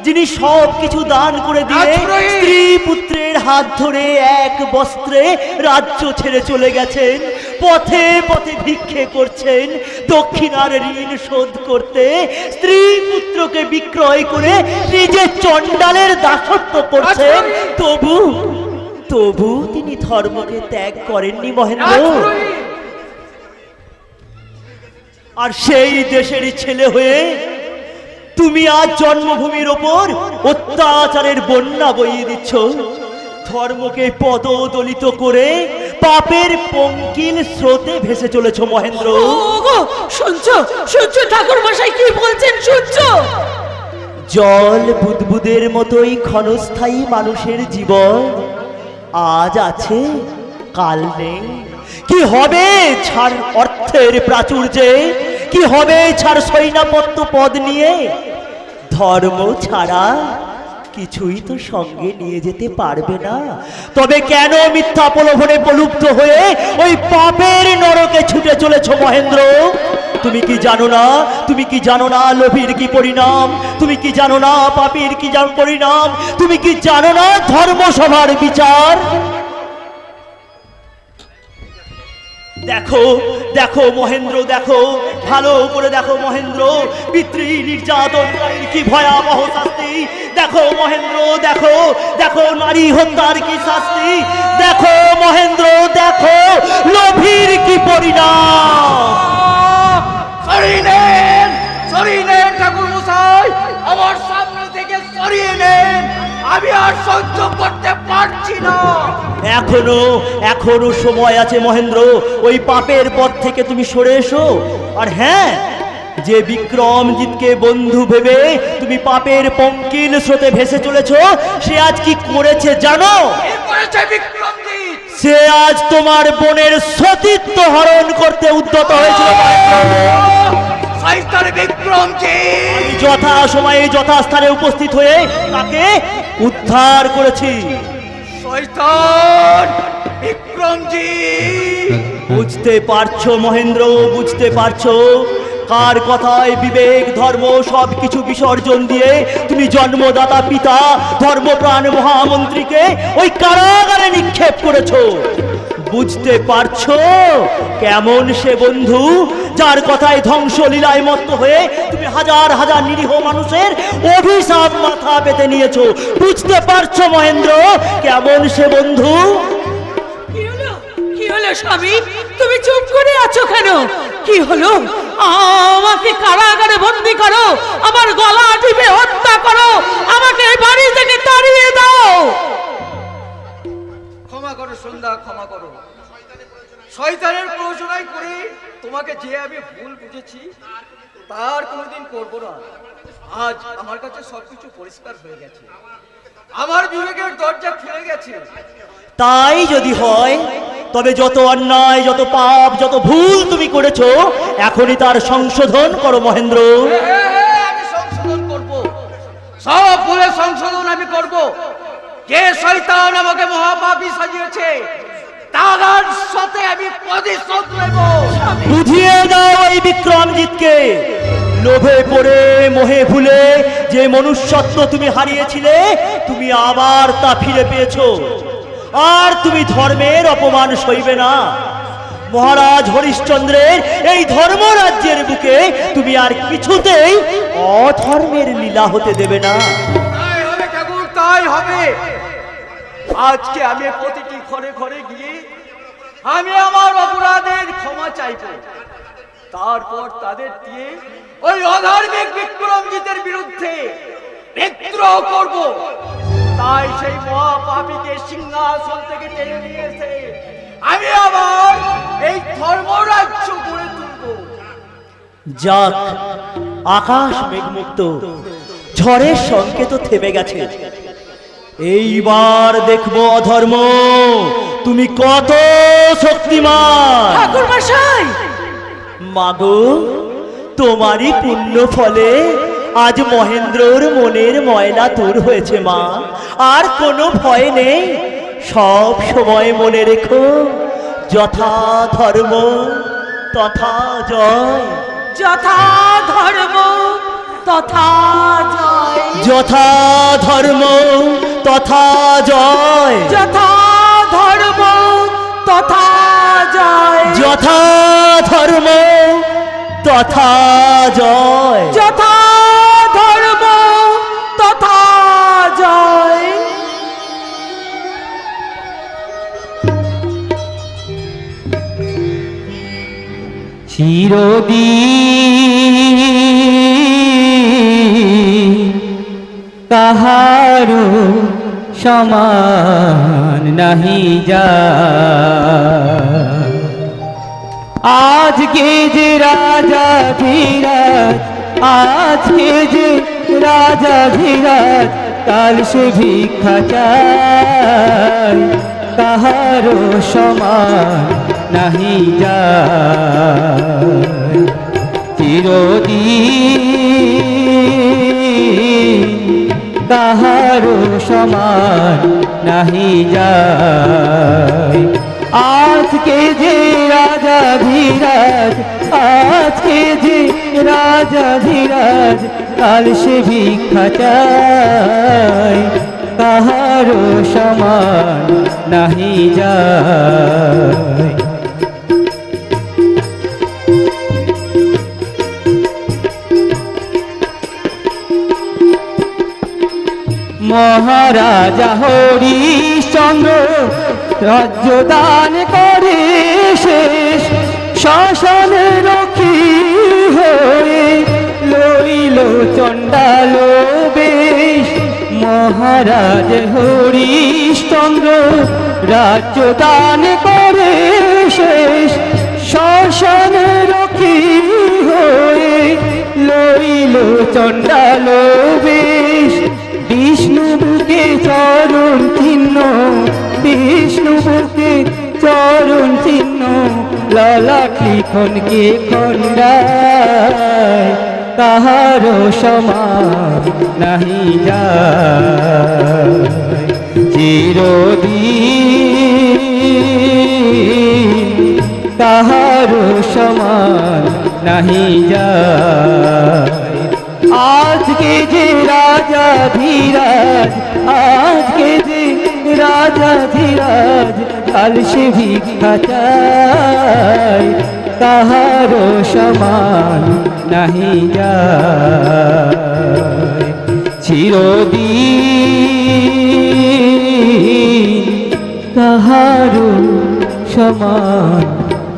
যিনি সব কিছু দান করে দিয়ে স্ত্রী পুত্রের হাত ধরে এক বস্ত্রে রাজ্য ছেড়ে চলে গেছেন, পথে পথে ভিক্ষে করছেন, দক্ষিণার ঋণ শোধ করতে স্ত্রী পুত্রকে বিক্রয় করে নিজে চণ্ডালের দাসত্ব করছেন, তবু তবু তিনি ধর্মকে ত্যাগ করেননি মহেন্দ্র। আর সেই দেশেরই ছেলে হয়ে তুমি আজ জন্মভূমির ওপর অত্যাচারের বন্যা বইয়ে দিচ্ছ, ধর্মকে পদদলিত করে পাপের পঙ্কিল স্রোতে ভেসে চলেছ মহেন্দ্র। ওগো শুনছো শুনছো ঠাকুর মশাই কি বলছেন শুনছো? জল বুদবুদের মতোই ক্ষণস্থায়ী মানুষের জীবন আজ আছে, কাল নেই। কি হবে ছাড় অর্থের প্রাচুর্যে, কি হবে ছাড় সৈন্যপত্য পদ নিয়ে? ধর্ম ছাড়া কিছুই তো সঙ্গে নিয়ে যেতে পারবে না। তবে কেন মিথ্যা প্রলোভনে প্রলুব্ধ হয়ে ওই পাপের নরকে ছুটে চলেছ মহেন্দ্র? তুমি কি জানো না, তুমি কি জানো না লোভীর কি পরিণাম? তুমি কি জানো না পাপীর কি পরিণাম? তুমি কি জানো না ধর্মসভার বিচার? দেখো দেখো মহেন্দ্র, দেখো ভালো করে দেখো মহেন্দ্র, পিতৃ নির্যাতনকারীর কি ভয়াবহ শাস্তি। দেখো মহেন্দ্র, দেখো দেখো নারী হত্যার কি শাস্তি। দেখো মহেন্দ্র, দেখো লোভীর কি পরিণাম। সরিয়ে নেন ঠাকুর মশাই, আমার সামনে থেকে সরিয়ে নেন, আমি আর সহ্য করতে পারছি না। এখনো এখনো সময় আছে মহেন্দ্র, ওই পাপের পথ থেকে তুমি সরে এসো। আর হ্যাঁ, যে বিক্রমজিৎকে বন্ধু ভেবে তুমি পাপের পঙ্কিল স্রোতে ভেসে চলেছো, সে আজ কি করেছে জানো? সে আজ তোমার বোনের সতীত্ব হরণ করতে উদ্যত হয়েছিল। যথা সময়ে যথাস্থানে উপস্থিত হয়ে তাকে উদ্ধার করেছি। বুঝতে পারছো মহেন্দ্র, বুঝতে পারছো কার কথায় বিবেক ধর্ম সবকিছু বিসর্জন দিয়ে তুমি জন্মদাতা পিতা ধর্মপ্রাণ মহামন্ত্রীকে ওই কারাগারে নিক্ষেপ করেছো? বুঝতে পারছো কেমন সে বন্ধু, যার কথায় ধ্বংস লীলায় মত্ত হয়ে তুমি হাজার হাজার নিরীহ মানুষের অভিশাপ মাথা পেতে নিয়েছো? বুঝতে পারছো মহেন্দ্র কেমন সে বন্ধু? কি হলো স্বামী, তুমি চুপ করে আছো কেন? কি হলো? আমাকে কারাগারে বন্দি করো, আমার গলা টিপে হত্যা করো, আমাকে বাড়ি থেকে তাড়িয়ে দাও। ক্ষমা করো সন্ধ্যা, ক্ষমা করো। শয়তানের প্ররোচনায় করে তোমাকে যে আমি ভুল বুঝেছি তার কোনোদিন করবো না। আজ আমার কাছে সবকিছু পরিষ্কার হয়ে গেছে, আমার বিবেকের দরজা খুলে গেছে। তাই যদি হয় তবে যত অন্যায়, যত পাপ, যত ভুল তুমি করেছো এখনই তার সংশোধন করো মহেন্দ্র। আমি সংশোধন করব, সব ভুলের সংশোধন আমি করব। যে শয়তান আমাকে মহাপাপী সাজিয়েছে তার সাথে আমি আমি প্রতিশোধ নেব। বুঝিয়ে দাও এই বিক্রমজিৎকে, লোভে পড়ে মোহে ভুলে যে মনুষ্যত্ব তুমি হারিয়েছিলে, তুমি আবার তা ফিরে পেয়েছো। আর তুমি ধর্মের অপমান সইবে না। মহারাজ হরিশ্চন্দ্রের এই ধর্মরাজ্যের বুকে তুমি আর কিছুতেই অধর্মের লীলা হতে দেবে না। তাই হবে কেবল তাই হবে। আজকে আমি প্রতিটি ঘরে ঘরে গিয়ে আমি আমার অপরাধের ক্ষমা চাইব, তারপর তাদের দিয়ে ওই অধার্মিক বিক্রমজিতের বিরুদ্ধে বিদ্রোহ করব। তাই সেই মহাপাপীকে সিংহাসন থেকে টেনে নিয়ে এসে আমি আবার এই ধর্মরাজ্য গড়ে তুলব। যাক, আকাশ মেঘমুক্ত, ঝড়ের সংকেত থেমে গেছে। এইবার দেখবো অধর্ম তুমি কত শক্তিমান। ঠাকুর মশাই, মাগো, তোমারই পুণ্য ফলে আজ মহেন্দ্রর মনের ময়লা দূর হয়েছে মা। আর কোনো ভয় নেই, সব সময় মনে রেখো, যথা ধর্ম তথা জয়। যথা ধর্ম তথা জয়, যথা ধর্ম তথা জয়। যথা ধর্ম তথা জয়, যথা ধর্ম তথা জয়। যথা ধর্ম তথা জয়। চিরদিন কাহারো সমান নাহি যা, আজকে যে রাজা ধীরাজ, আজকে যে রাজা ধীরাজ, কাল সে ভিক্ষা চায়, কাহারো সমান নাহি যায়। চিরদিন কাহারো সমান নাহি যায়। আজকে যে রাজা ধীরাজ, আজকে যে রাজা ধীরাজ, কাল সে ভিক্ষা চায়, কাহারো সমান নাহি যায়। মহারাজা হরিশ্চন্দ্র রাজ্য দান করে শেষ, শ্মশানে রক্ষী হয়ে লইল চণ্ডাল বেশ। মহারাজ হরিশ্চন্দ্র রাজ্য দান করে শেষ, শ্মশানে রক্ষী হয়ে লইল চণ্ডাল বেশ। বিষ্ণু বুকে চরণ চিহ্ন, বিষ্ণু বুকে চরণ চিহ্ন, ললাট লিখনকে খণ্ডায়, কাহারো সমান নাহি যায়। চিরদিন কাহারো সমান নাহি যায়। আজকে যে রাজা ধীরাজ, আজকে যে রাজা ধীরাজ, কাল সে ভিক্ষা চায়, কাহারো সমান নাহি যায়। চিরদিন কাহারো সমান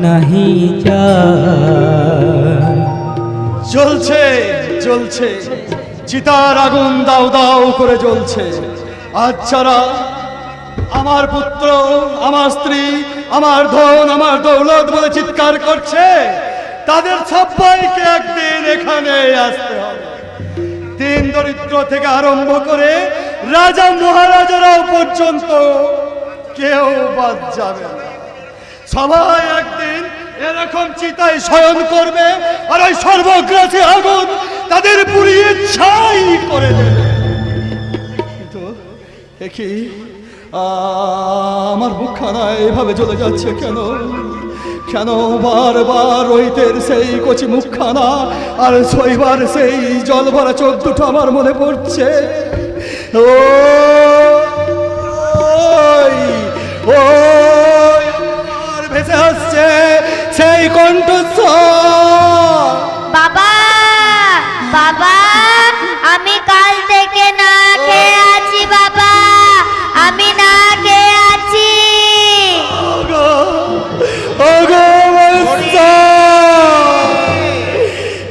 নাহি যায়। জ্বলছে জ্বলছে, চিতার আগুন দাউ দাউ করে জ্বলছে। আজ যারা আমার পুত্র, আমার স্ত্রী, আমার ধন, আমার দৌলত বলে চিৎকার করছে, তাদের সবাইকে একদিন এখানে আসতে হবে। দিন দরিদ্র থেকে আরম্ভ করে রাজা মহারাজারাও পর্যন্ত কেউ বাদ যাবে না। সবাই একদিন এরকম চিতায় শয়ন করবে, আর ওই সর্বগ্রাসী আগুন তাদের পুড়িয়ে ছাই করে দেবে। কিন্তু কি আমার মুখখানা এভাবে জ্বলে যাচ্ছে কেন? কেন বারবার রোহিতের সেই কচি মুখখানা আর শৈবার সেই জল ভরা চোখ দুটো আমার মনে পড়ছে। ও ভেসে আসছে সেই কণ্ঠস্বর। বাবা, বাবা, আমি কাল থেকে না খেয়ে আছি বাবা, আমি না খেয়ে আছি। ওগো, ওগো বৎসা,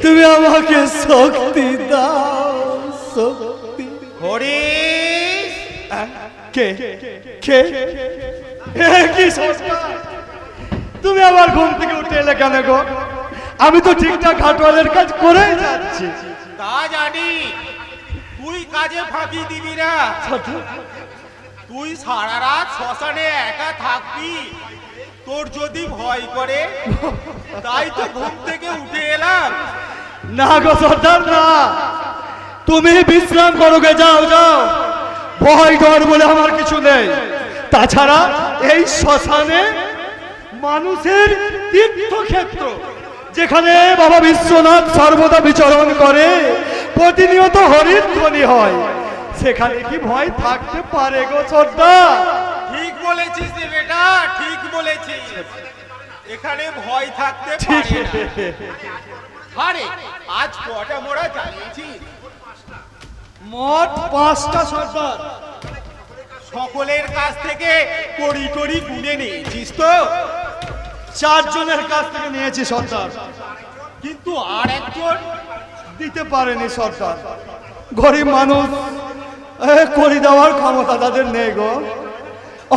তুমি আমাকে শক্তি দাও, শক্তি। হরিশ, কে কে কি সরকার? তুমি আবার ঘুম থেকে উঠে এলে কেন গো? আমি তো ঠিকঠাক ঘাটওয়ালের কাজ করে যাচ্ছি। তা জানি, তুই কাজে ফাঁকি দিবি না। তুই সারা রাত শ্মশানে একা থাকবি, তোর যদি ভয় করে, তাই তো ঘুম থেকে উঠে এলাম। না গো সর্দার না, তুমি বিশ্রাম করো গে, যাও যাও। ভয় ডর বলে আমার কিছু নেই। তাছাড়া এই শ্মশানে মানুষের তীর্থক্ষেত্র, যেখানে বাবা বিশ্বনাথ সর্বদা বিচরণ করে, প্রতিনিয়ত হরির ধ্বনি হয়, সেখানে কি ভয় থাকতে পারে গো সর্দার? ঠিক বলেছিস রে বেটা, ঠিক বলেছিস। এখানে ভয় থাকতে ঠিক। পারে না। আরে আজ কটা মোড়া চালিয়েছিস? মোট 5টা সর্দার। সকলের কাছ থেকে কড়ি টড়ি গুনে নিয়েছিস তো? 4 জনের কাছ থেকে নিয়েছি সর্দার, কিন্তু আর একজন দিতে পারেনি সর্দার। গরিব মানুষ, করি দেওয়ার ক্ষমতা তাদের নেই গো।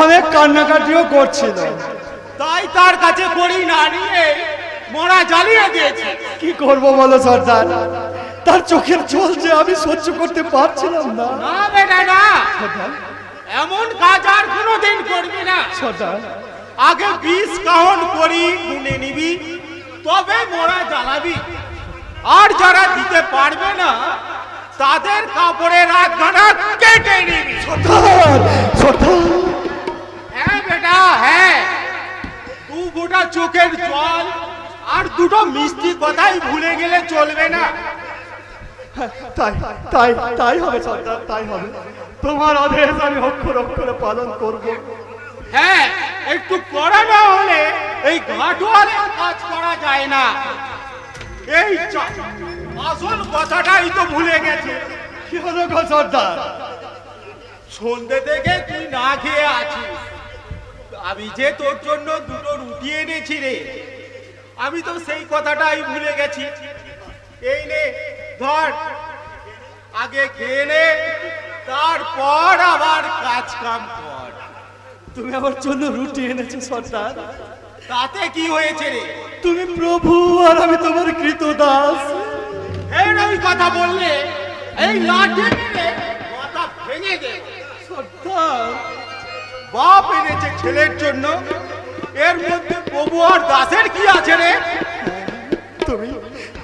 অনেক কান্নাকাটিও করছিল, তাই তার কাছে কড়ি না নিয়ে মোড়া জ্বালিয়ে দিয়েছে। কি করব বলো সর্দার? তার চোখের জল যে আমি সহ্য করতে পারছিলাম না। না বেটা না, সর্দার, এমন কাজ আর কোনোদিন করবি না। সর্দার, আগে 20 কাহন করি গুনে নিবি, তবে মোড়া জ্বালাবি। আর যারা দিতে পারবে না, তাদের কাপড়ের আধখানা কেটে নিবি। সর্দার, সর্দার। হ্যাঁ বেটা হ্যাঁ, দু গোটা চোখের জল আর দুটো মিষ্টি কথাই ভুলে গেলে চলবে না। তাই তাই তাই হবে সর্দার, তাই হবে। তোমার আদেশ আমি অক্ষর অক্ষরে পালন করব। হ্যাঁ, একটু করা না হলে এই ঘাটওয়ালের কাজ করা যায় না। এই আসল কথাটাই তো ভুলে গেছে। কি হলো গো সর্দার? সন্ধ্যে থেকে তুই না খেয়ে আছিস, আমি যে তোর জন্য দুটো রুটি এনেছি রে, আমি তো সেই কথাটাই ভুলে গেছি। এই নে ধর, আগে খেয়ে নে, তারপর আবার কাজ কাম কর। তুমি আমার জন্য রুটি এনেছো সর্দার। তাতে কি হয়েছে রে? তুমি প্রভু আর আমি তোমার কৃতদাস। এই ওই কথা বললে এই লাঠি মেরে মাথা ভেঙে দে। সর্দার, বাপ এনেছে ছেলের জন্য, এর মধ্যে প্রভু আর দাসের কি আছে রে? তুমি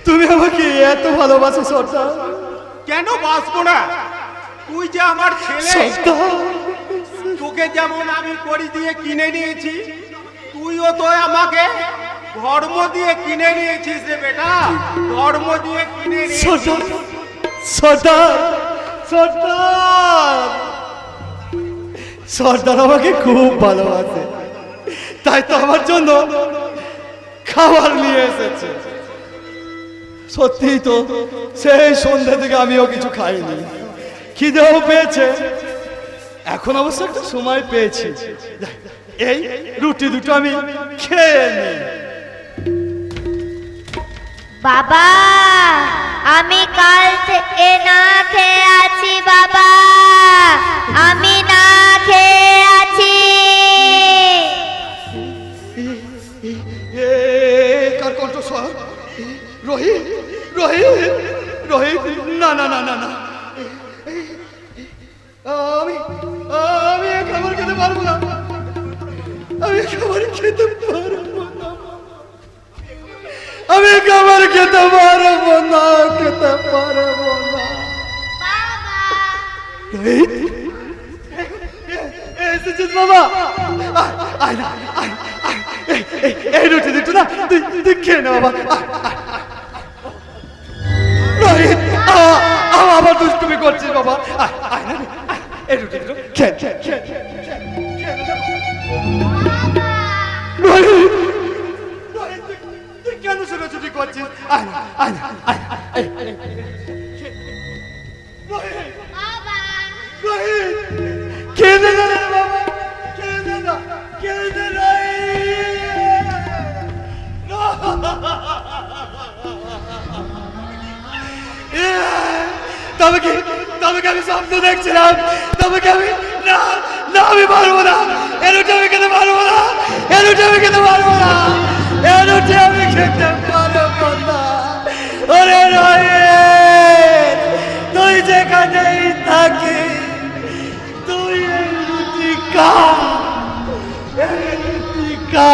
তুমি আমাকে এত ভালোবাসো সর্দার? কেন বাঁচবো না? তুই যে আমার ছেলে, সর্দার, তোকে যেমন আমি করি দিয়ে কিনে নিয়েছি, তুইও তো আমাকে ধর্ম দিয়ে কিনে নিয়েছিস রে বেটা, ধর্ম দিয়ে কিনে নিয়েছিস। সর্দার, সর্দার, সর্দার, সর্দার আমাকে খুব ভালোবাসে, তাই তো আমার জন্য খাবার নিয়ে এসেছে। সত্যিই তো সেই সন্ধ্যা থেকে আমিও কিছু খাইনি, খিদেও পেয়েছে। এখন অবশ্য একটু সময় পেয়েছি, এই রুটি দুটো আমি খেয়ে নিই। বাবা, আমি কাল থেকে না খেয়ে আছি বাবা, আমি না খেয়ে আছি। কার কণ্ঠস্বর? রোহিত, রোহিত, রোহিত, না না না না না, আমি আমি এ খাবার খেতে পারবো না, আমি খাবার খেতে পারবো না, আমি খাবার খেতে পারবো না, খেতে পারবো না। বাবা, রোহিত, এসেছিস বাবা? আয়, আয় না, আয়, আয়। এই রুটি দুটো না তুই খেয়ে নে বাবা। রোহিত, আবার দুষ্টুমি করছিস বাবা। আয়, আয় না, আয়, এই রুটি দুটো খেয়ে রোহিত, রোহিত, তুই কেন ছোটাছুটি করছিস? আয় না, আয় না, আয়, আয়, রোহিত, বাবা রোহিত, খেয়ে নে না রে বাবা, খেয়ে নে না, খেয়ে নে না। তবে কি আমি স্বপ্ন দেখছিলাম? তবে কি আমি না না আমি পারবো না, এরুটি আমি খেতে পারবো না, এরুটি আমি খেতে পারবো না, এরুটি আমি খেতে পারবো না। ওরে রোহিত, তুই যেখানেই থাকিস তুই এই রুটি খা, এই রুটি খা।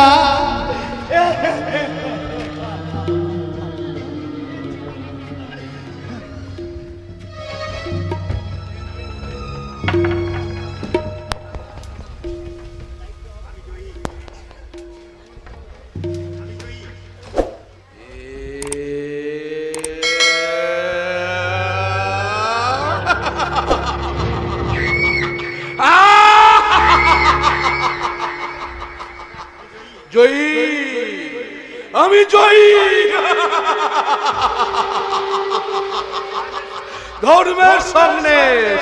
জয়ী, আমি জয়ী। ধর্মের সামনে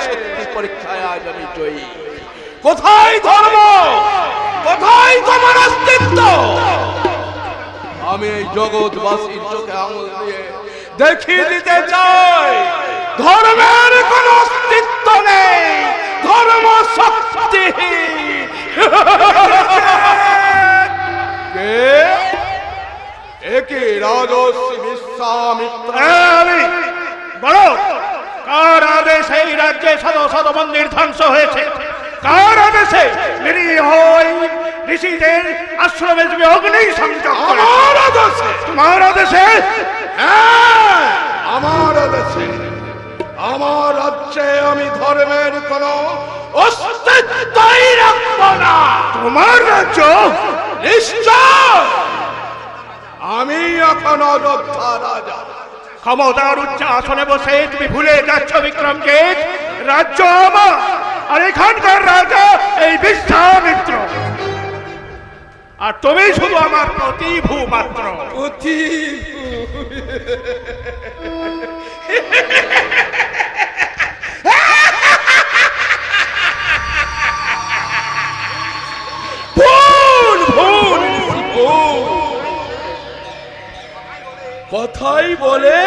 সত্যি পরীক্ষায় আজ আমি জয়ী। কোথায় ধর্ম, কোথায় তোমার অস্তিত্ব? আমি এই জগৎবাসীর চোখে আঙুল দিয়ে দেখিয়ে দিতে চাই ধর্মের কোন অস্তিত্ব নেই, ধর্ম শক্তিহীন। একে রাজর্ষি বিশ্বামিত্র। আমি বলো, কার আদেশে এই রাজ্যে শত শত মন্দির ধ্বংস হয়েছে? কার আদেশে নিরীহ ঋষিদের আশ্রমে তুমি অগ্নি সংযোগ? আমার আদেশে। তোমার আদেশে? হ্যাঁ, আমার আদেশে। আমার রাজ্যে আমি ধর্মের কোন অস্তিত্বই রাখব না। তোমার রাজ্য? নিশ্চয়। আমি এখন অযোধ্যা রাজা, ক্ষমতার উচ্চ আসনে বসে তুমি ভুলে যাচ্ছ বিক্রমজিৎ, রাজ্য আমার, আর এখানকার রাজা এই বিশ্বামিত্র, আর তুমি শুধু আমার প্রতিভূ মাত্র। ভুল ভুল ভুল কথাই বলে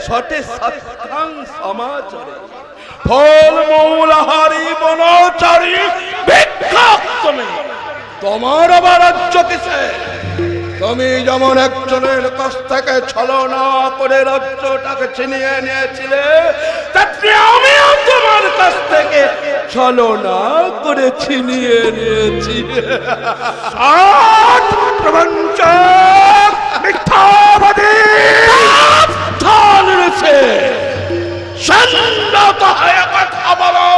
সটে সত্যাং সমাচারে, ফল মূল আহারি বনচারী ভিক্ষুক তুমি। তোমার আবার রাজ্য কিসে? তুমি যেমন একজনের কাছ থেকে ছলনা করে রাজ্যটাকে ছিনিয়ে নিয়েছিলে, তেমনি আমিও তোমার কাছ থেকে ছলনা করে ছিনিয়ে নিয়েছি। প্রবঞ্চক, মিথ্যাবাদী, সাবধান রয়েছে, শান্ত হয়ে কথা বলো,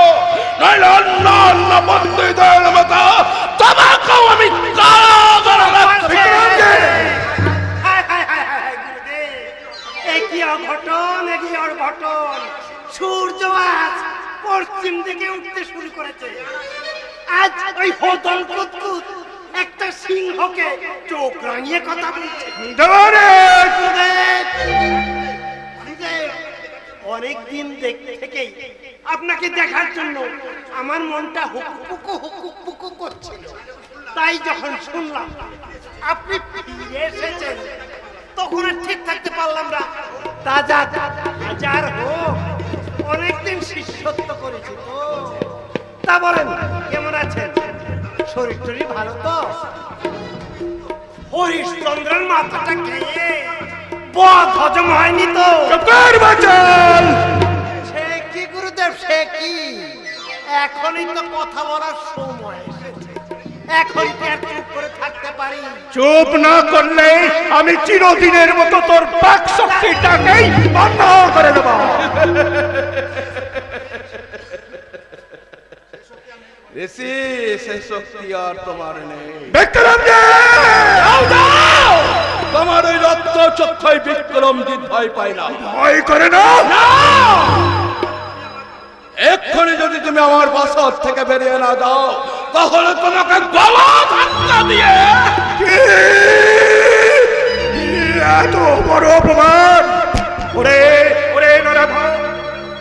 নইলে অন্য অন্য বন্ধুদের মতো তোমাকেও আমি কারাগারে রাখবো। একই অঘটন, একই অঘটন। সূর্য আজ পশ্চিম দিকে উঠতে শুরু করেছে। আজ ওই হতন কুতকুত একটা সিংহকে চোখ রাঙিয়ে কথা বলছে। অনেকদিন থেকেই আপনাকে দেখার জন্য আমার মনটা হুকুপুকু হুকুপুকু করছিল। তাই যখন শুনলাম আপনি ফিরে এসেছেন, তখন আর ঠিক থাকতে পারলাম না। তাজা হাজার হোক, অনেকদিন শিষ্যত্ব করেছি তো। তা বলেন, কেমন আছেন? শরীর টরীর ভালো তো? হরিশ্চন্দ্রের মাথাটা খেয়ে বদ হজম হয়নি তো? সে কি গুরুদেব, সে কি? এখনই তো কথা বলার সময় এসেছে। এখন কি আর চুপ করে থাকতে পারি? চুপ না করলে আমি চিরদিনের মতো তোর বাক শক্তিটাকেই বন্ধ করে দেব। ঋষি সে শক্তি আর তোমার নেই। তোমার ওই রক্ত চক্ষয় বিক্রমজিৎ ভয় পায় না, ভয় করে না। এক্ষুনি যদি তুমি আমার বাসর থেকে বেরিয়ে না যাও তাহলে তোমাকে গলা ধাক্কা দিয়ে এত বড় অপমান! ওরে ওরে নরধম,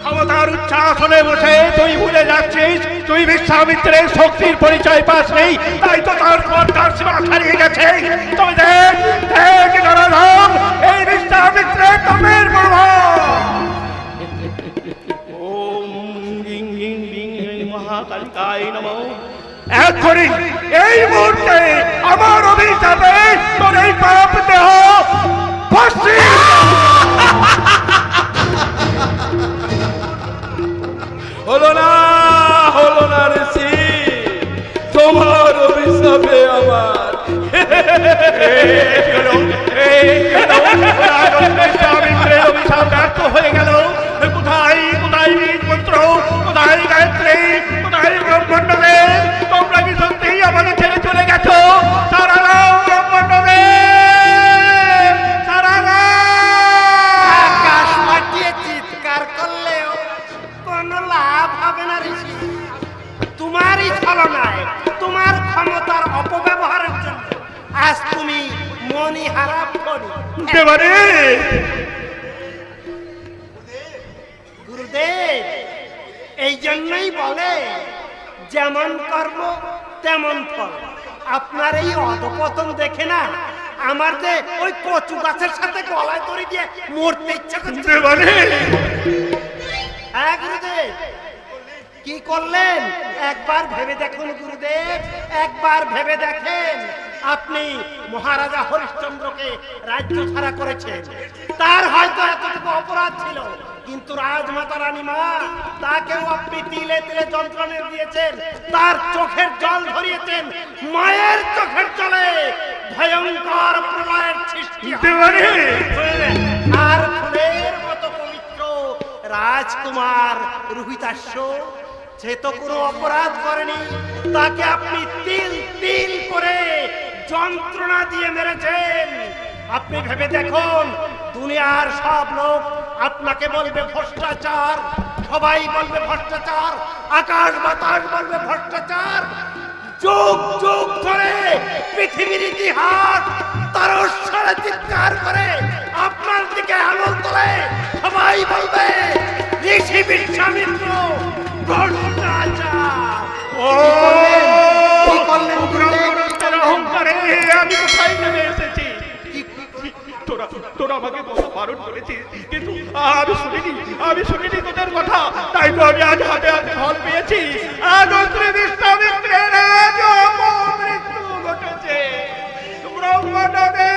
ক্ষমতার উচ্চাসনে বসে তুই ভুলে যাচ্ছিস তুই বিশ্বামিত্রের শক্তির পরিচয় পাস নেই, তাই তো তার ক্ষমতার সীমা হারিয়ে গেছে। তবে দেখ দেখ নরধম, এই বিশ্বামিত্রের তপের প্রভাব। ওম গিং গিং গিং গিং মহাকালিকায় নমঃ। এক্ষুনি এই মুহূর্তে আমার অভিশাপে তোর এই পাপ দেহ ভস্মী। হলো না ঋষি, তোমার অভিশাপে আমার বিশ্বামিত্রের অভিশাপ ব্যর্থ হয়ে গেল। কোথায় কোথায় বীজ মন্ত্র, কোথায় গায়ত্রী, কোথায় ব্রহ্মাণ্ডবে? তোমরা কি সত্যিই আমাদের ছেড়ে চলে গেছো? সারা গাও ব্রহ্মাণ্ডবে, সারা আকাশ ফাটিয়ে চিৎকার করলেও কোনো লাভ হবে না ঋষি। তোমারই ছলনায়, তোমার ক্ষমতার অপব্যবহারের জন্য আজ তুমি মণিহারা ফণি। দেবারে গুরুদেব, এই জন্যই বলে যেমন কর্ম তেমন ফল। আপনার এই অধপতন দেখে না আমার যে ওই কচু গাছের সাথে গলায় দড়ি দিয়ে মরতে ইচ্ছা করছে। দেবারে হ্যাঁ গুরুদেব, কি করলেন একবার ভেবে দেখুন গুরুদেব, একবার ভেবে দেখেন। আপনি মহারাজা হরিশ্চন্দ্রকে রাজ্য ছাড়া করেছেন, তার হয়তো এতটুকু অপরাধ ছিল, কিন্তু রাজমাতা রানীমা তাকেও আপনি তিলে তিলে যন্ত্রণা দিয়েছেন, তার চোখের জল ধরিয়েছেন। মায়ের চোখের জলে ভয়ঙ্কর প্রলয়ের সৃষ্টি হয়। আর ফুলের মতো পবিত্র রাজকুমার রোহিতাশ্ব, সে তো কোনো অপরাধ করেনি, তাকে আপনি তিল তিল করে যন্ত্রণা দিয়ে মেরেছেন। আপনি ভেবে দেখুন, দুনিয়ার সব লোক আপনাকে বলবে ভ্রষ্টাচার, সবাই বলবে ভ্রষ্টাচার, আকাশ বাতাস বলবে ভ্রষ্টাচার। যুগ যুগ ধরে পৃথিবীর ইতিহাস তারস্বরে চিৎকার করে আপনার দিকে আঙুল তোলে, সবাই বলবে ঋষি বিশ্বামিত্র ভ্রষ্টাচার। অহংকারে আমি কোথায় নেমে এসেছি? তোরা আমাকে বড় বারণ করেছিস, কিন্তু আমি শুনিনি তোদের কথা, তাই তো আমি আজ হাতে হাতে ফল পেয়েছি। আজ বিশ্বামিত্রের আজ মৃত্যু ঘটেছে। ব্রহ্মাণ্ডে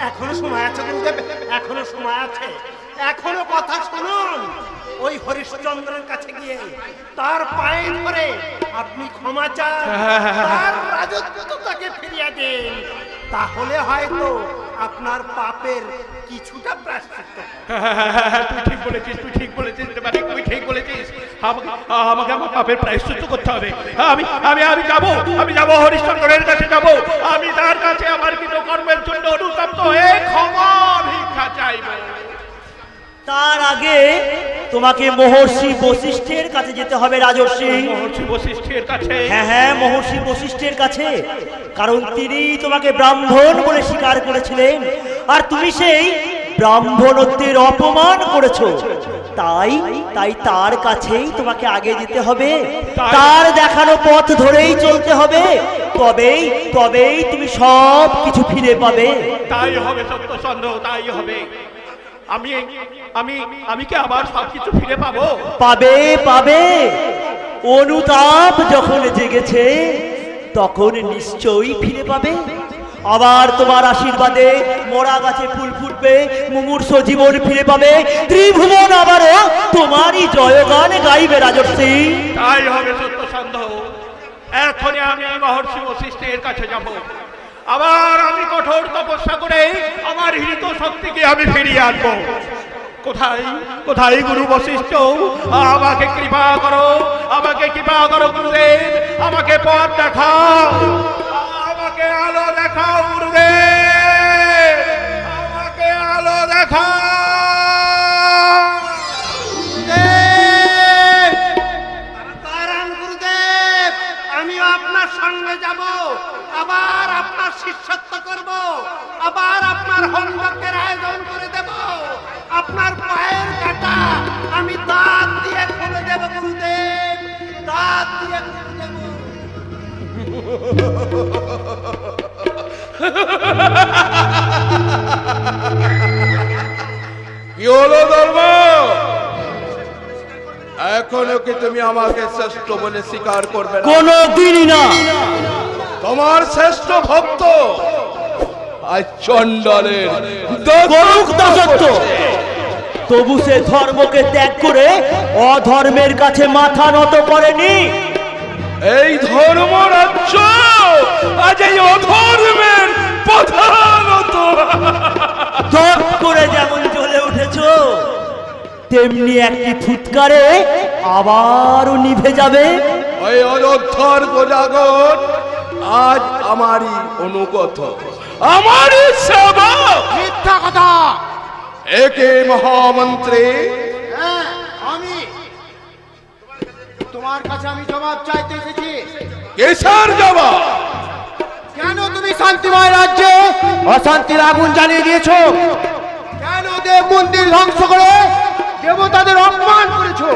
এখনো সময় আছে গুরুদেব, এখনো সময় আছে, এখনো কথা শুনুন। ওই হরিশ্চন্দ্রের কাছে গিয়ে তার পায়ে ধরে আপনি ক্ষমা চান, তার রাজত্ব তাকে ফিরিয়ে দেন, তাহলে হয়তো আপনার পাপের কিছুটা প্রায়শ্চিত্ত। তুই ঠিক বলেছিস, তুই ঠিক বলেছিস, তুই ঠিক বলেছিস। আমাকে আমার পাপের প্রায়শ্চিত্ত করতে হবে। আমি যাবো হরিশ্চন্দ্রের কাছে যাব, আমি তার কাছে আমার কৃতকর্মের জন্য অনুতপ্ত হয়ে ক্ষমা ভিক্ষা চাইব। তার আগে তোমাকে মহর্ষি বশিষ্ঠের কাছে যেতে হবে রাজর্ষি। মহর্ষি বশিষ্ঠের কাছে? হ্যাঁ, মহর্ষি বশিষ্ঠের কাছে, কারণ তিনি তোমাকে ব্রাহ্মণ বলে স্বীকার করেছিলেন, আর তুমি সেই ব্রাহ্মণত্বের অপমান করেছো। তাই তার কাছেই তোমাকে আগে যেতে হবে, তার দেখানো পথ ধরেই চলতে হবে, তবেই তুমি সব কিছু ফিরে পাবে। তাই হবে সত্যচন্দ্র, তাই হবে। আমি কি আবার সবকিছু ফিরে পাবো? পাবে। অনুতাপ যখন জেগেছে তখন নিশ্চয়ই ফিরে পাবে। আবার তোমার আশীর্বাদে মরা গাছে ফুল ফুটবে, মুমূর্ষ জীবন ফিরে পাবে, ত্রিভুবন আবারও তোমারই জয়গান গাইবে রাজর্ষি। তাই হবে সত্যচন্দ্র। এখনই আমি মহর্ষি বশিষ্ঠের কাছে যাব, আবার আমি কঠোর তপস্যা করে আমার হৃত শক্তিকে আমি ফিরিয়ে আনবো। কোথায় কোথায় গুরু বশিষ্ঠ, আমাকে কৃপা করো, আমাকে কৃপা করো গুরুদেব, আমাকে পথ দেখাও, আমাকে আলো দেখাও গুরুদেব, আমাকে আলো দেখাও। তারান গুরুদেব, আমিও আপনার সঙ্গে যাব, আবার আপনার শিষ্যত্ব করব, আবার আপনার হোমযজ্ঞের আয়োজন করে দেব, আপনার পায়ের কাটা আমি দাঁত দিয়ে খুলে দেব গুরুদেব, দাঁত দিয়ে খুলে দেব। কি হলো ধর্ম? এখনো কি তুমি আমাকে শ্রেষ্ঠ বলে স্বীকার করবে না? কোনো দিনই না। তোমার শ্রেষ্ঠ ভক্ত আজ চণ্ডালের করুক দাসত্ব, তবু সে ধর্মকে ত্যাগ করে অধর্মের কাছে মাথা নত করেনি। এই ধর্ম রাজ্য আজ এই অধর্মের প্রধানত। দপ করে যেমন জ্বলে উঠেছ, তেমনি একটি ফুৎকারে আবারও নিভে যাবে। ওই অযোধ্যার প্রজাগণ আজ আমারই অনুগত, আমারই সেবক। মিথ্যা কথা। একে মহামন্ত্রী, হ্যাঁ আমি তোমার কাছে আমি জবাব চাইতে এসেছি। কিসের জবাব? কেন তুমি শান্তিময় রাজ্যে অশান্তির আগুন জ্বালিয়ে দিয়েছো? কেন দেব মন্দির ধ্বংস করে দেবতাদের অপমান করেছো?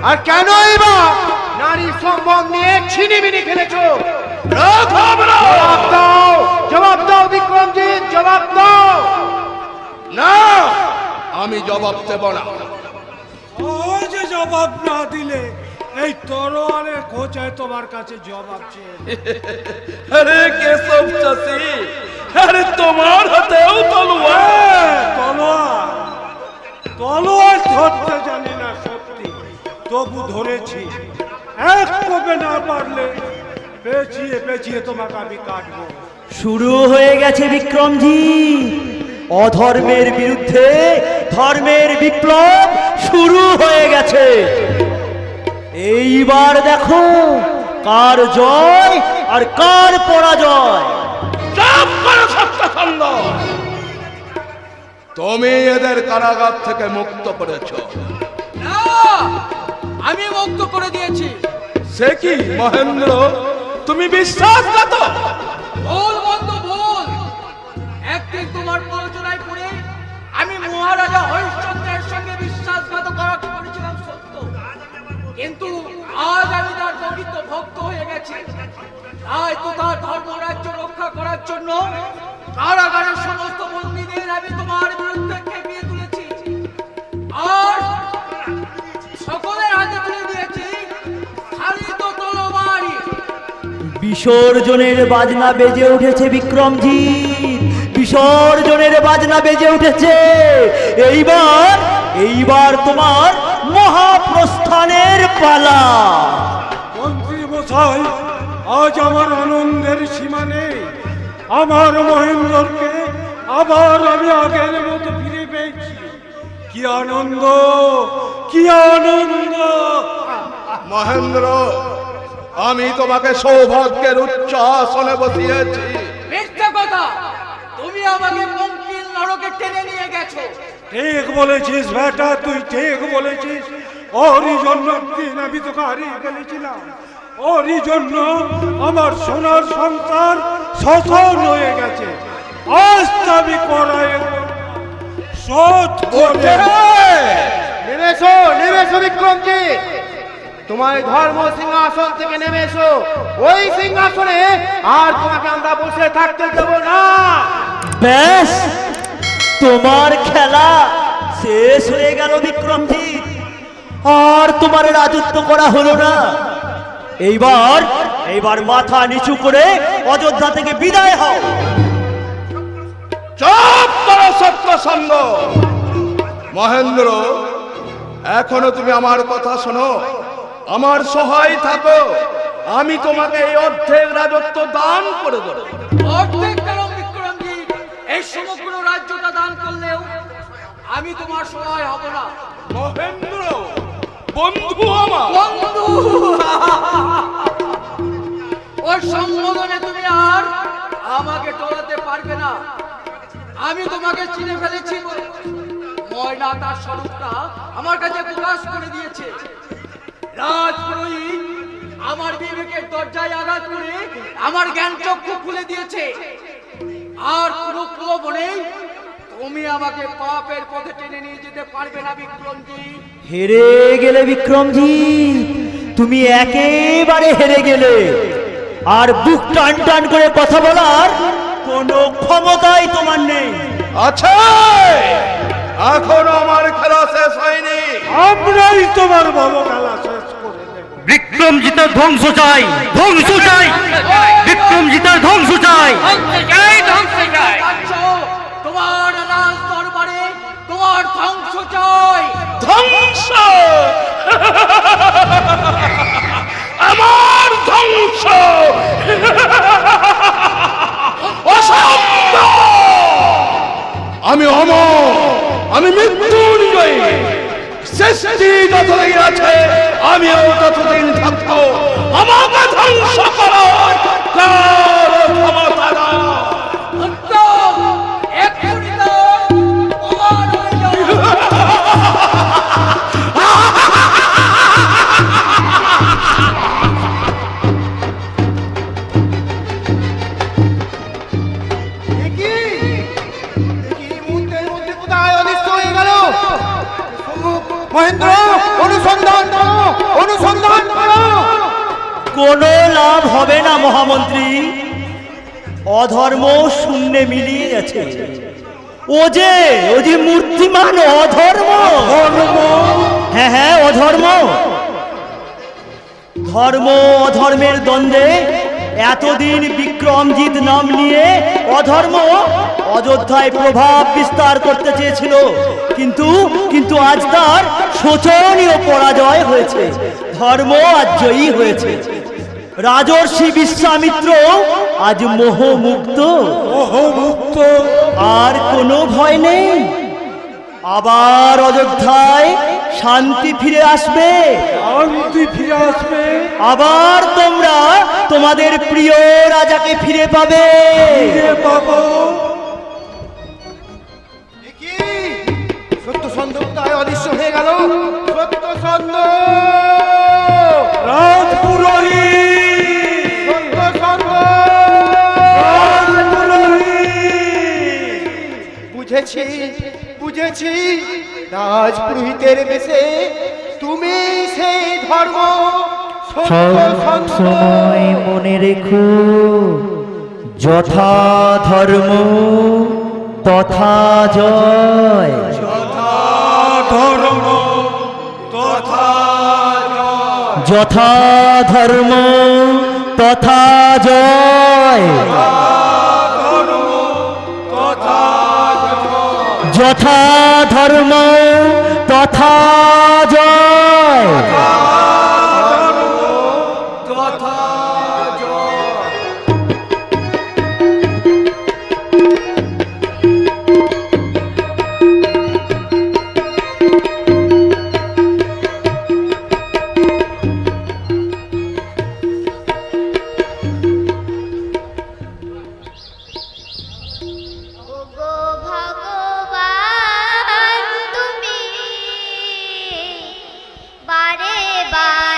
আর কেনই বা নারী সম্ভব নিয়ে ছিনিমিনি খেলেছো? জবাব দাও, জবাব দাও বিক্রমজিৎ, জবাব দাও। না, আমি জবাব দেব না। ও যে জবাব না দিলে এই তরোয়ালের খোঁচায় তোমার কাছে জবাব চেয়ে। আরে কেশব চাষি, আরে তোমার হাতেও তলোয়ার। তলোয়ার, তলোয়ার ধরতে জানি না সত্যি, তবু ধরেছি। এক কবে না পারলে পেঁচিয়ে পেঁচিয়ে তোমাকে আমি কাটবো। শুরু হয়ে গেছে বিক্রমজিৎ, অধর্মের বিরুদ্ধে ধর্মের বিপ্লব শুরু হয়ে গেছে। এইবার দেখো কার জয় আর কার পরাজয়। চুপ করো সত্যখণ্ড। তুমি এদের কারাগার থেকে মুক্ত করেছ। না, আমি মুক্ত করে দিয়েছি। সে কি মহেন্দ্র, তুমি বিশ্বাসঘাত? ভুল বন্ধু ভুল। একদিন তোমার প্ররোচনায় পড়ে আমি মহারাজা হরিশ্চন্দ্রের সঙ্গে বিশ্বাসঘাতকতা করেছিলাম সত্য, কিন্তু আজ আমি তার প্রকৃত ভক্ত হয়ে গেছি। তাই তো তার ধর্মরাজ্য রক্ষা করার জন্য কারাগারের সমস্ত বন্দীদের আমি তোমার বিরুদ্ধে খেপিয়ে তুলেছি, আর সকলের হাতে তুলে দিয়েছি খালিদ তলোয়ারি। বিসর্জনের বাজনা বেজে উঠেছে বিক্রমজিৎ, বিসর্জনের বাজনা বেজে উঠেছে। এইবার এইবার তোমার মহাপ্রস্থানের পালা। মন্ত্রী মশাই, আজ আমার আনন্দের সীমা নেই। আমার মহেন্দ্রকে আবার আমি আগের মতো ফিরে পেয়েছি। কি আনন্দ, কি আনন্দ! মহেন্দ্র, আমি তোমাকে সৌভাগ্যের উচ্চ আসনে বসিয়েছি। মিথ্যা কথা, তুমি আমাকে পঙ্কিল নরকে টেনে নিয়ে গেছো। ঠিক বলেছিস বেটা, তুই ঠিক বলেছিস। ওরই জন্য দিন আমি তোকে হারিয়ে ফেলেছিলাম, ওরই জন্য আমার সোনার সংসার শোষণ হয়ে গেছে। আজ তো আমি করাই শোধ করবে। নেমেছো, নেমেছো বিক্রমজিৎ, তোমার ধর্ম সিংহাসন থেকে নেমে এসো। ওই সিংহাসনে আর তোমাকে আমরা বসে থাকতে দেব না। ব্যাস, তোমার খেলা শেষ হয়ে গেল বিক্রমজিৎ, আর তোমার রাজত্ব করা হলো না। এইবার এইবার মাথা নিচু করে অযোধ্যা থেকে বিদায় হও। চুপ করো সত্যসঙ্গ। মহেন্দ্র, এখনো তুমি আমার কথা শোনো, আমার সহায় থাকো। আমি তোমাকে এই অর্ধেক রাজত্ব দান করে দেবো। অর্ধেক কেন এই সমগ্র রাজ্যটা দান করলেও আমি তোমার সহায় হব না। মহেন্দ্র বন্ধু আমার, বন্ধু ওর সম্বোধনে তুমি আর আমাকে টলাতে পারবে না। আমি তোমাকে চিনে ফেলেছি। ময়না তার স্বরূপটা আমার কাছে প্রকাশ করে দিয়েছে। রাজপুরোহিত আমার বিবেকের দরজায় আঘাত করে আমার জ্ঞান চক্ষু খুলে দিয়েছে। আর কোনো প্রলোভনে তুমি আমাকে পাপের পথে টেনে নিয়ে যেতে পারবে না বিক্রমজি। হেরে গেলে বিক্রমজিৎ, তুমি একেবারে হেরে গেলে। আর বুক টান টান করে কথা বলার কোনো ক্ষমতাই তোমার নেই। আছে, এখন আমার খেলা শেষ হয়নি। আমরাই তোমার ভালো খেলা শেষ করে দেব। বিক্রমজিতের ধ্বংস চাই, ধ্বংস চাই, বিক্রমজিতের ধ্বংস চাই। তোমার রাজ দরবারে তোমার ধ্বংস চাই। ধ্বংস, আমার ধ্বংস, অসম্ভব। আমি অমর, আমি মৃত্যুঞ্জয়ী। সৃষ্টি যতদিন আছে আমিও ততদিন থাকবো। আমাকে ধ্বংস করার কারো ক্ষমতা নাই। এক্ষুনি দাও, প্রমাণ হয়ে যাও। মহেন্দ্র, অনুসন্ধান করো, অনুসন্ধান করো। কোনো লাভ হবে না মহামন্ত্রী। অধর্ম শূন্যে মিলিয়ে গেছে। ও যে মূর্তিমান অধর্ম। হ্যাঁ হ্যাঁ, অধর্ম। ধর্ম অধর্মের দ্বন্দ্বে এতদিন বিক্রমজিৎ নাম নিয়ে অধর্ম অযোধ্যায় প্রভাব বিস্তার করতে চেয়েছিল, কিন্তু আজ তার শোচনীয় পরাজয় হয়েছে। ধর্ম আজ জয়ী হয়েছে। রাজর্ষি বিশ্বামিত্র আজ মোহমুক্ত। আর কোনো ভয় নেই। আবার অযোধ্যায় শান্তি ফিরে আসবে। আবার তোমরা তোমাদের প্রিয় রাজাকে ফিরে পাবে। সত্য সন্দেহ তাই অদৃশ্য হয়ে গেল। সত্য সন্দেহ, বুঝেছি বুঝেছি। রাজপুরোহিতের বেশে তুমি সেই ধর্ম। সব সময় মনে রেখো, যথা ধর্ম তথা জয়। যথা ধর্ম তথা জয়। যথা ধর্ম তথা জয়। ওগো ভগবান তুমি বারে বার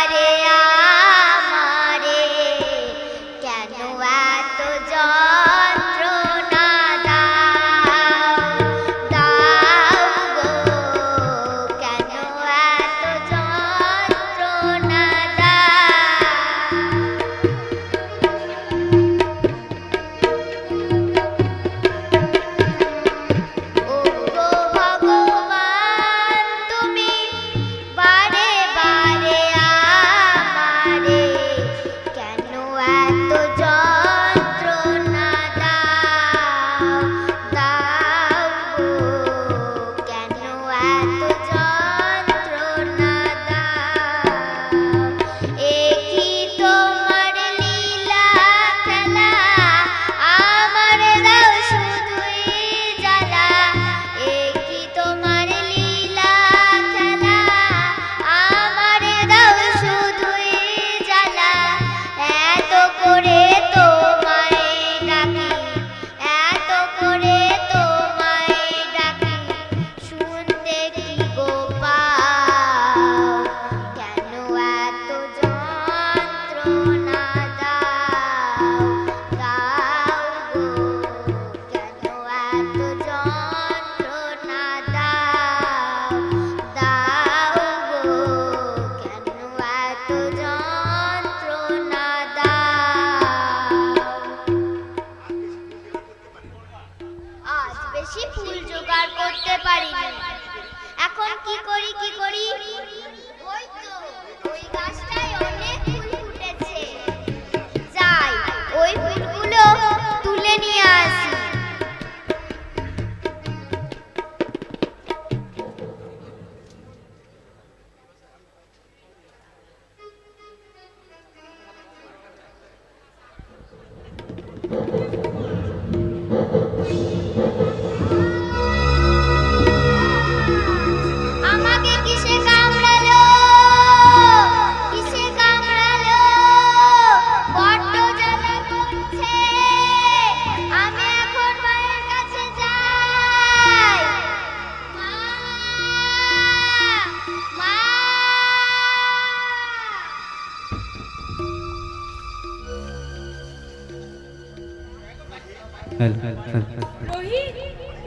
রোহিত,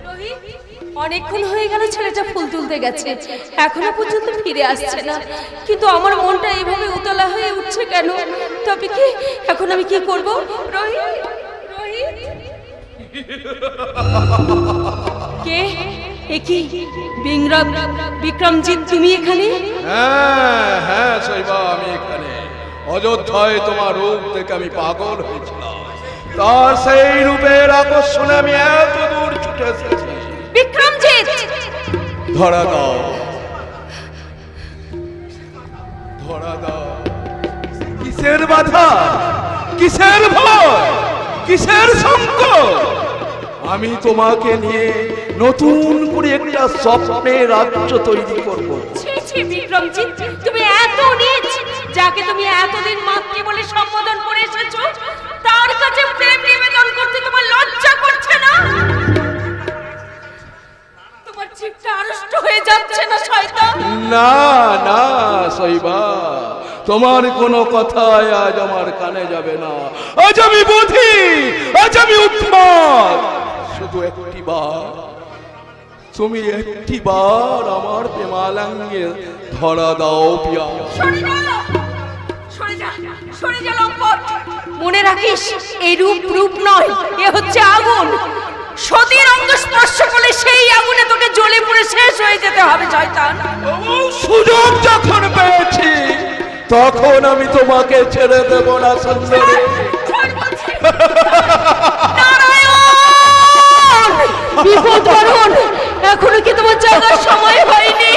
রোহিত, অনেকক্ষণ হয়ে গেল ছেলেটা ফুল তুলতে গেছে, এখনো পর্যন্ত ফিরে আসছে না। কিন্তু আমার মনটা এইভাবে উতলা হয়ে উঠছে কেন? তবে কি এখন আমি কি করব? রোহিত, রোহিত, কে? এ কি বিক্রমজিৎ, তুমি এখানে? হ্যাঁ হ্যাঁ শৈবা, আমি এখানে। অযোধ্যায় তোমার রূপ দেখে আমি পাগল হয়েছিলাম, তার সেই রূপের আকর্ষণে আমি এত দূর ছুটে এসেছি। বিক্রমজিৎ, ধরা দাও, ধরা দাও। কিসের বাধা, কিসের ভয়, কিসের সংকট? আমি তোমাকে নিয়ে নতুন করে একটা স্বপ্নের রাজ্য তৈরি করব। ছি ছি বিক্রমজিৎ, তুমি এত নীচ! যাকে তুমি এতদিন মাতৃ বলে সম্বোধন করে এসেছো, তার কাছে প্রেম নিবেদন করতে তোমার লজ্জা করছে না? তোমার চিত্ত আড়ষ্ট হয়ে যাচ্ছে না শয়তান? না না শৈবা, তোমার কোনো কথাই আজ আমার কানে যাবে না। আজ আমি বুঝি, আজ আমি উন্মাদ। শুধু একটি বার, তুমি একটি বার আমার প্রেমালাঙ্গে ধরা দাও পিয়া। সরে যা, সরে যা, সরে যা লম্পট! মনে রাখিস, এই রূপ রূপ নয়, এ হচ্ছে আগুন। সতীর অঙ্গ স্পর্শ করলে সেই আগুনে তোকে জ্বলে পুড়ে শেষ হয়ে যেতে হবে শয়তান। সুযোগ যখন পেয়েছি তখন আমি তোমাকে ছেড়ে দেব না সুন্দরী। বিপদরণ, এখনো কি তোমার জাগার সময় হয়নি?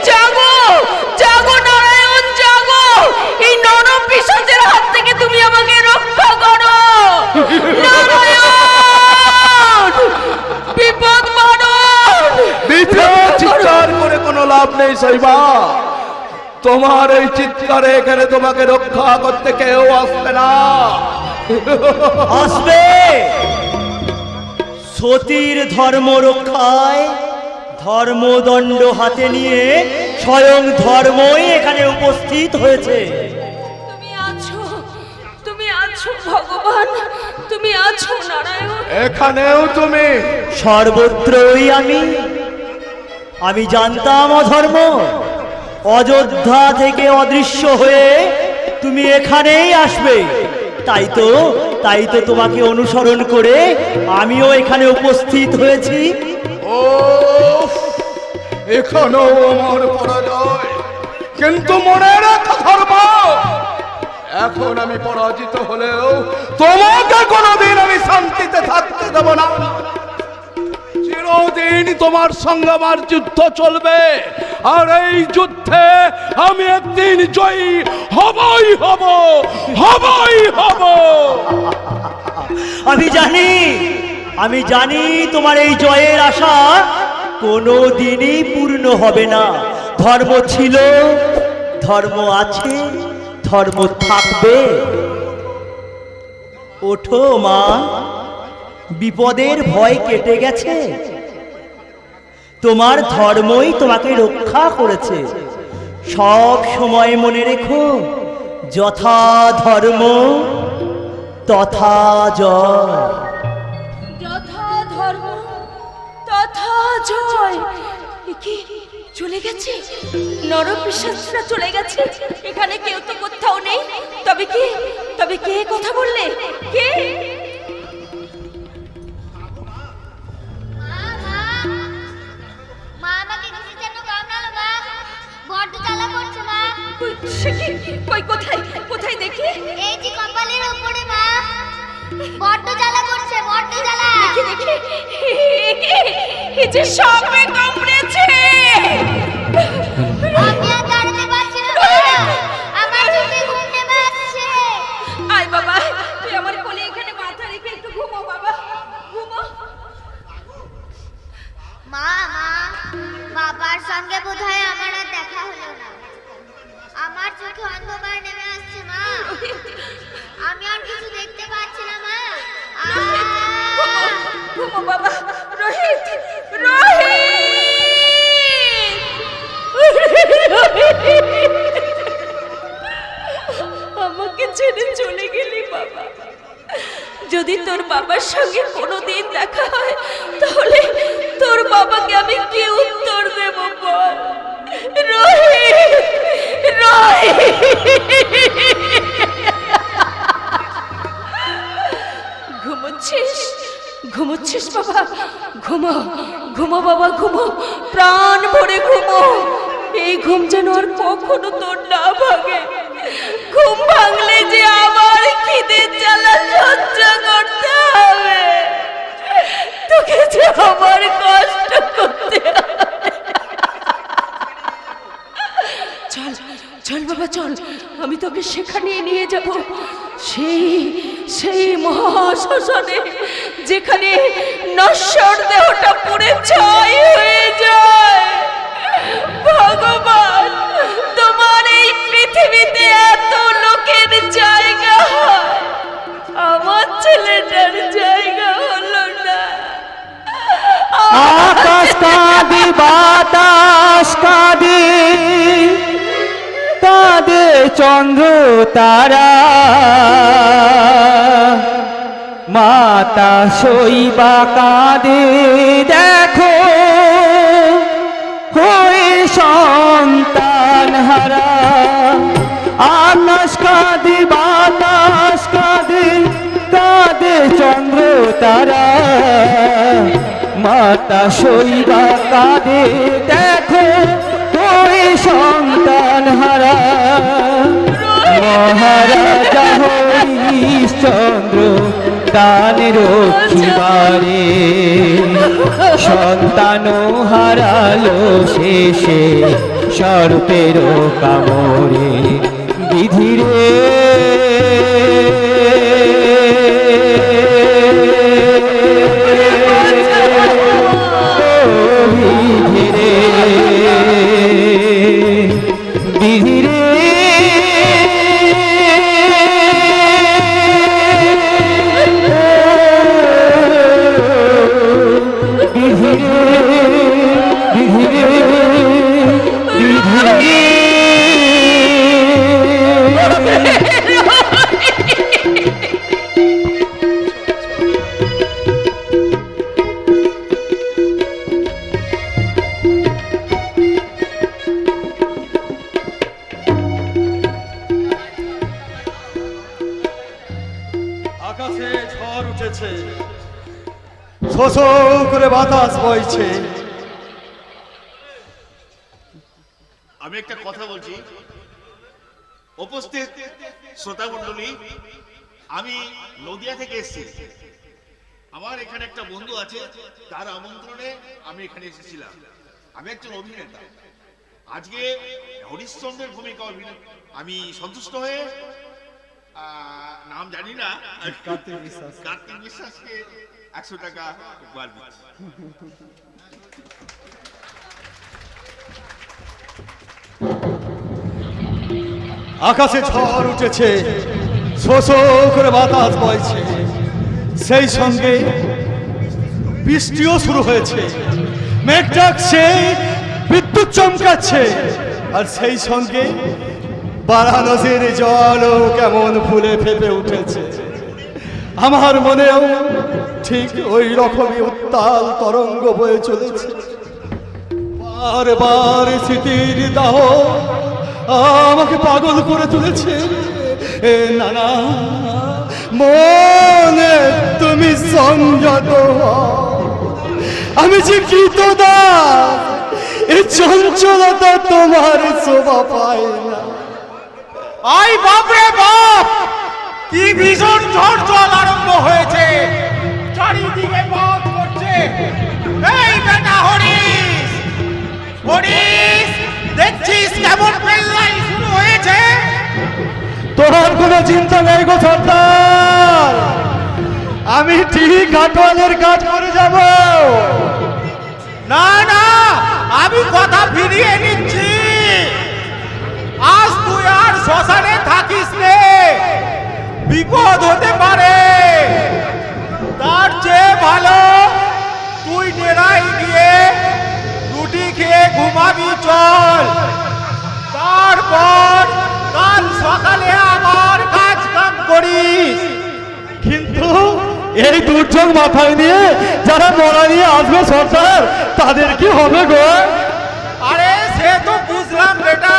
জাগো, জাগো নারায়ণ, জাগো! এই নরম পিশাচের হাত থেকে তুমি আমাকে রক্ষা করো নারায়ণ! বিপদ মারণ! মিথ্যা চিৎকার করে কোনো লাভ নেই শৈবা। তোমার এই চিৎকারে এখানে তোমাকে রক্ষা করতে কেউ আসবে না। আসবে। সতীর ধর্ম রক্ষায় ধর্মদণ্ড হাতে নিয়ে স্বয়ং ধর্মই এখানে উপস্থিত হয়েছে। তুমি আছো, তুমি আছো ভগবান, তুমি আছো নারায়ণ। এখানেও তুমি। সর্বত্রই আমি জানতাম অধর্ম। অযোধ্যা থেকে অদৃশ্য হয়ে তুমি এখানেই আসবে, তাই তো তোমাকে অনুসরণ করে আমিও এখানে উপস্থিত হয়েছি। ও এখনো আমার পরাজয়, কিন্তু মনে রাখো ধর্ম, এখন আমি পরাজিত হলেও তোমাকে কোনোদিন আমি শান্তিতে থাকতে দেব না। চিরদিন তোমার সঙ্গে আমার যুদ্ধ চলবে, আর এই যুদ্ধে আমি একদিন জয়ী হবই হব, হবই হব। আমি জানি তোমার এই জয়ের আশা কোনো দিনই পূর্ণ হবে না। ধর্ম ছিল, ধর্ম আছে, ধর্ম থাকবে। ওঠো মা, বিপদের ভয় কেটে গেছে। তোমার ধর্মই তোমাকে রক্ষা করেছে। সব সময় মনে রেখো, যথা ধর্ম তথা জয়। যথা ধর্ম তথা জয়। এ কি চলে গেছে? নরপিশাচরা চলে গেছে, এখানে কেউ তো কোথাও নেই। তবে কে কথা বললে? কে? মা আমাকে কিসে যেন কামড়ালো মা, বড্ড জ্বালা করছে মা। কোথায় দেখি? এই যে কপালের উপরে মা, বড্ড জ্বালা করছে, বড্ড জ্বালা। দেখি এই যে সাপে কামড়েছে। আমি আর দাঁড়াতে পারছি না মা, আমার চোখে ঘুম নেমে আসছে। আয় বাবা, তুই আমার কোলে এখানে মাথা রেখে একটু ঘুমো বাবা, ঘুমো। মা বাবার সঙ্গে বোধহয় আমার আর দেখা হলো না। আমার চোখে অন্ধকার নেমে আসছে মা, আমি আর কিছু দেখতে পাচ্ছি না মা। ঘুমো বাবা। রোহিত, রোহিত, আমাকে ছেড়ে চলে গেলি বাবা, যদি তোর বাবার সঙ্গে কোনোদিন দেখা হয় তাহলে তোর বাবাকে আমি কি উত্তর দেব বল? রোহিত, ঘুমোচ্ছিস? ঘুমোচ্ছিস বাবা? ঘুমো ঘুমো বাবা, ঘুমো, প্রাণ ভরে ঘুমো। এই ঘুম যেন আর কখনো তোর না ভাঙে। ঘুম ভাঙলে যে আবার খিদের জ্বালা সহ্য করতে হবে, তোকে যে আমার কষ্ট করতে হবে। চল চল বাবা চল, আমি তোকে সেখানে নিয়ে যাব, সেই মহাশ্মশানে যেখানে নশ্বর দেহটা পুড়ে ছাই হয়ে যায়। ভগবান, তোমার এই পৃথিবীতে এত লোকের জায়গা, আমার ছেলেটার জায়গা হলো না। আকাশ কাঁদে, বাতাস কাঁদে, কাঁদে চন্দ্র তারা, মাতা শৈবা কাঁদে দেখো হয়ে সন্তান হারা। আকাশ কাঁদে, বাতাস কাঁদে, কাঁদে চন্দ্র তারা, মাতা শৈবা কাঁদে দেখো হয়ে সন্তান হারা। মহারাজা হরিশ্চন্দ্র দান রক্ষিবারে, সন্তান হারালো শেষে সর্পের কামড়ে। বিধিরে আকাশে ঝড় উঠেছে, শো শো করে বাতাস বইছে। আমি একটা কথা বলছি, উপস্থিত শ্রোতা মণ্ডলী, আমি নদিয়া থেকে এসেছি। আমার এখানে একটা বন্ধু আছে, তার আমন্ত্রণে আমি এখানে এসেছিলাম। আমি একজন অভিনেতা। আজকে হরিশ্চন্দ্রের ভূমিকা আমি সন্তুষ্ট হয়ে নাম জানি না, কার্তিক বিশ্বাসকে 100 টাকা উপহার দিচ্ছি। আকাশে ঝড় উঠেছে, শো শো করে বাতাস বইছে, সেই সঙ্গে বৃষ্টিও শুরু হয়েছে। মেঘ ডাকছে, বিদ্যুৎ চমকাচ্ছে, আর সেই সঙ্গে বারাণসীর জলও কেমন ফুলে ফেপে উঠেছে। আমার মনেও ঠিক ওই রকমই উত্তাল তরঙ্গ বয়ে চলেছে। বারবার স্মৃতির দাহ আমাকে পাগল করে তুলেছে। না না, মনে তুমি সংযত হও, আমি যে কৃতদাস, এই চঞ্চলতা তোমার শোভা পায় না। আই বাপরে বাপ, কি ভীষণ ঝড় জল আরম্ভ হয়েছে, চারিদিকে বাদ করছে। এই বেটা হরিশ, হরিশ, দেখছিস কেমন পেল্লাই শুরু হয়েছে? তোমার কোনো চিন্তা নেই গো সর্দার, আমি ঠিক ঘাটওয়ালের কাজ করে যাব। না না, আমি কথা ফিরিয়ে নিচ্ছি। আজ তুই আর শ্মশানে থাকিস নে, বিপদ হতে পারে। তার চেয়ে ভালো তুই ডেরায় গিয়ে রুটি খেয়ে ঘুমাবি চল। তারপর কাল সকালে আবার কাজ কাম করিস। কিন্তু এই দুর্যোগ মাথায় নিয়ে যারা মরা নিয়ে আসবে সর্দার, তাদের কি হবে গো? আরে সে তো বুঝলাম বেটা,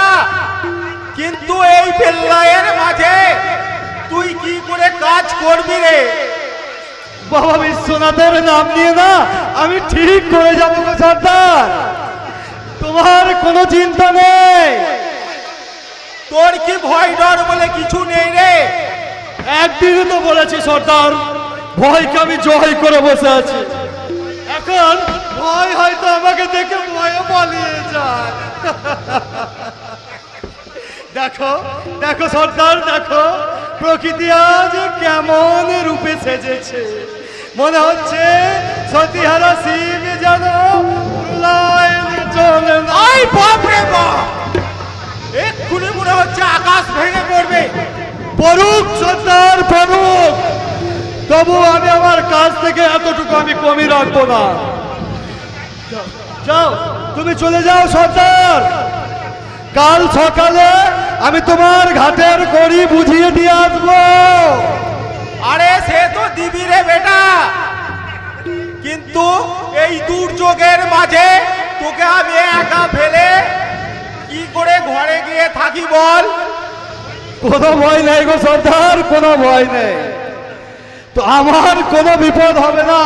কিন্তু এই পেল্লায়ের মাঝে তুই কি করে কাজ করবি রে? বাবা বিশ্বনাথের নাম নিয়ে না আমি ঠিক করে যাবো গো সর্দার, তোমার কোনো চিন্তা নেই। তোর কি ভয় ডর বলে কিছু নেই রে? একদিনই তো বলেছি সর্দার, ভয়কে আমি জয় করে বসে আছি। এখন ভয় হয়তো আমাকে দেখে ভয়ে পালিয়ে যায়। দেখো দেখো সর্দার, দেখো প্রকৃতি আজ কেমন রূপে সেজেছে। মনে হচ্ছে সতীহারা শিব যেন চলে না। আই বাপ রে বাপ, এক্ষুনি মনে হচ্ছে আকাশ ভেঙে পড়বে। পড়ুক সর্দার পড়ুক, তবু আমি আমার কাজ থেকে এতটুকু আমি কমই রাখবো না। যাও তুমি চলে যাও সর্দার, কাল সকালে আমি তোমার ঘাটের কড়ি বুঝিয়ে দিয়ে আসবো। আরে সে তো দিবি রে বেটা, কিন্তু এই দুর্যোগের মাঝে তোকে আমি একা ফেলে কি করে ঘরে গিয়ে থাকি বল? কোনো ভয় নেই গো সর্দার, কোনো ভয় নেই, তো আমার কোনো বিপদ হবে না।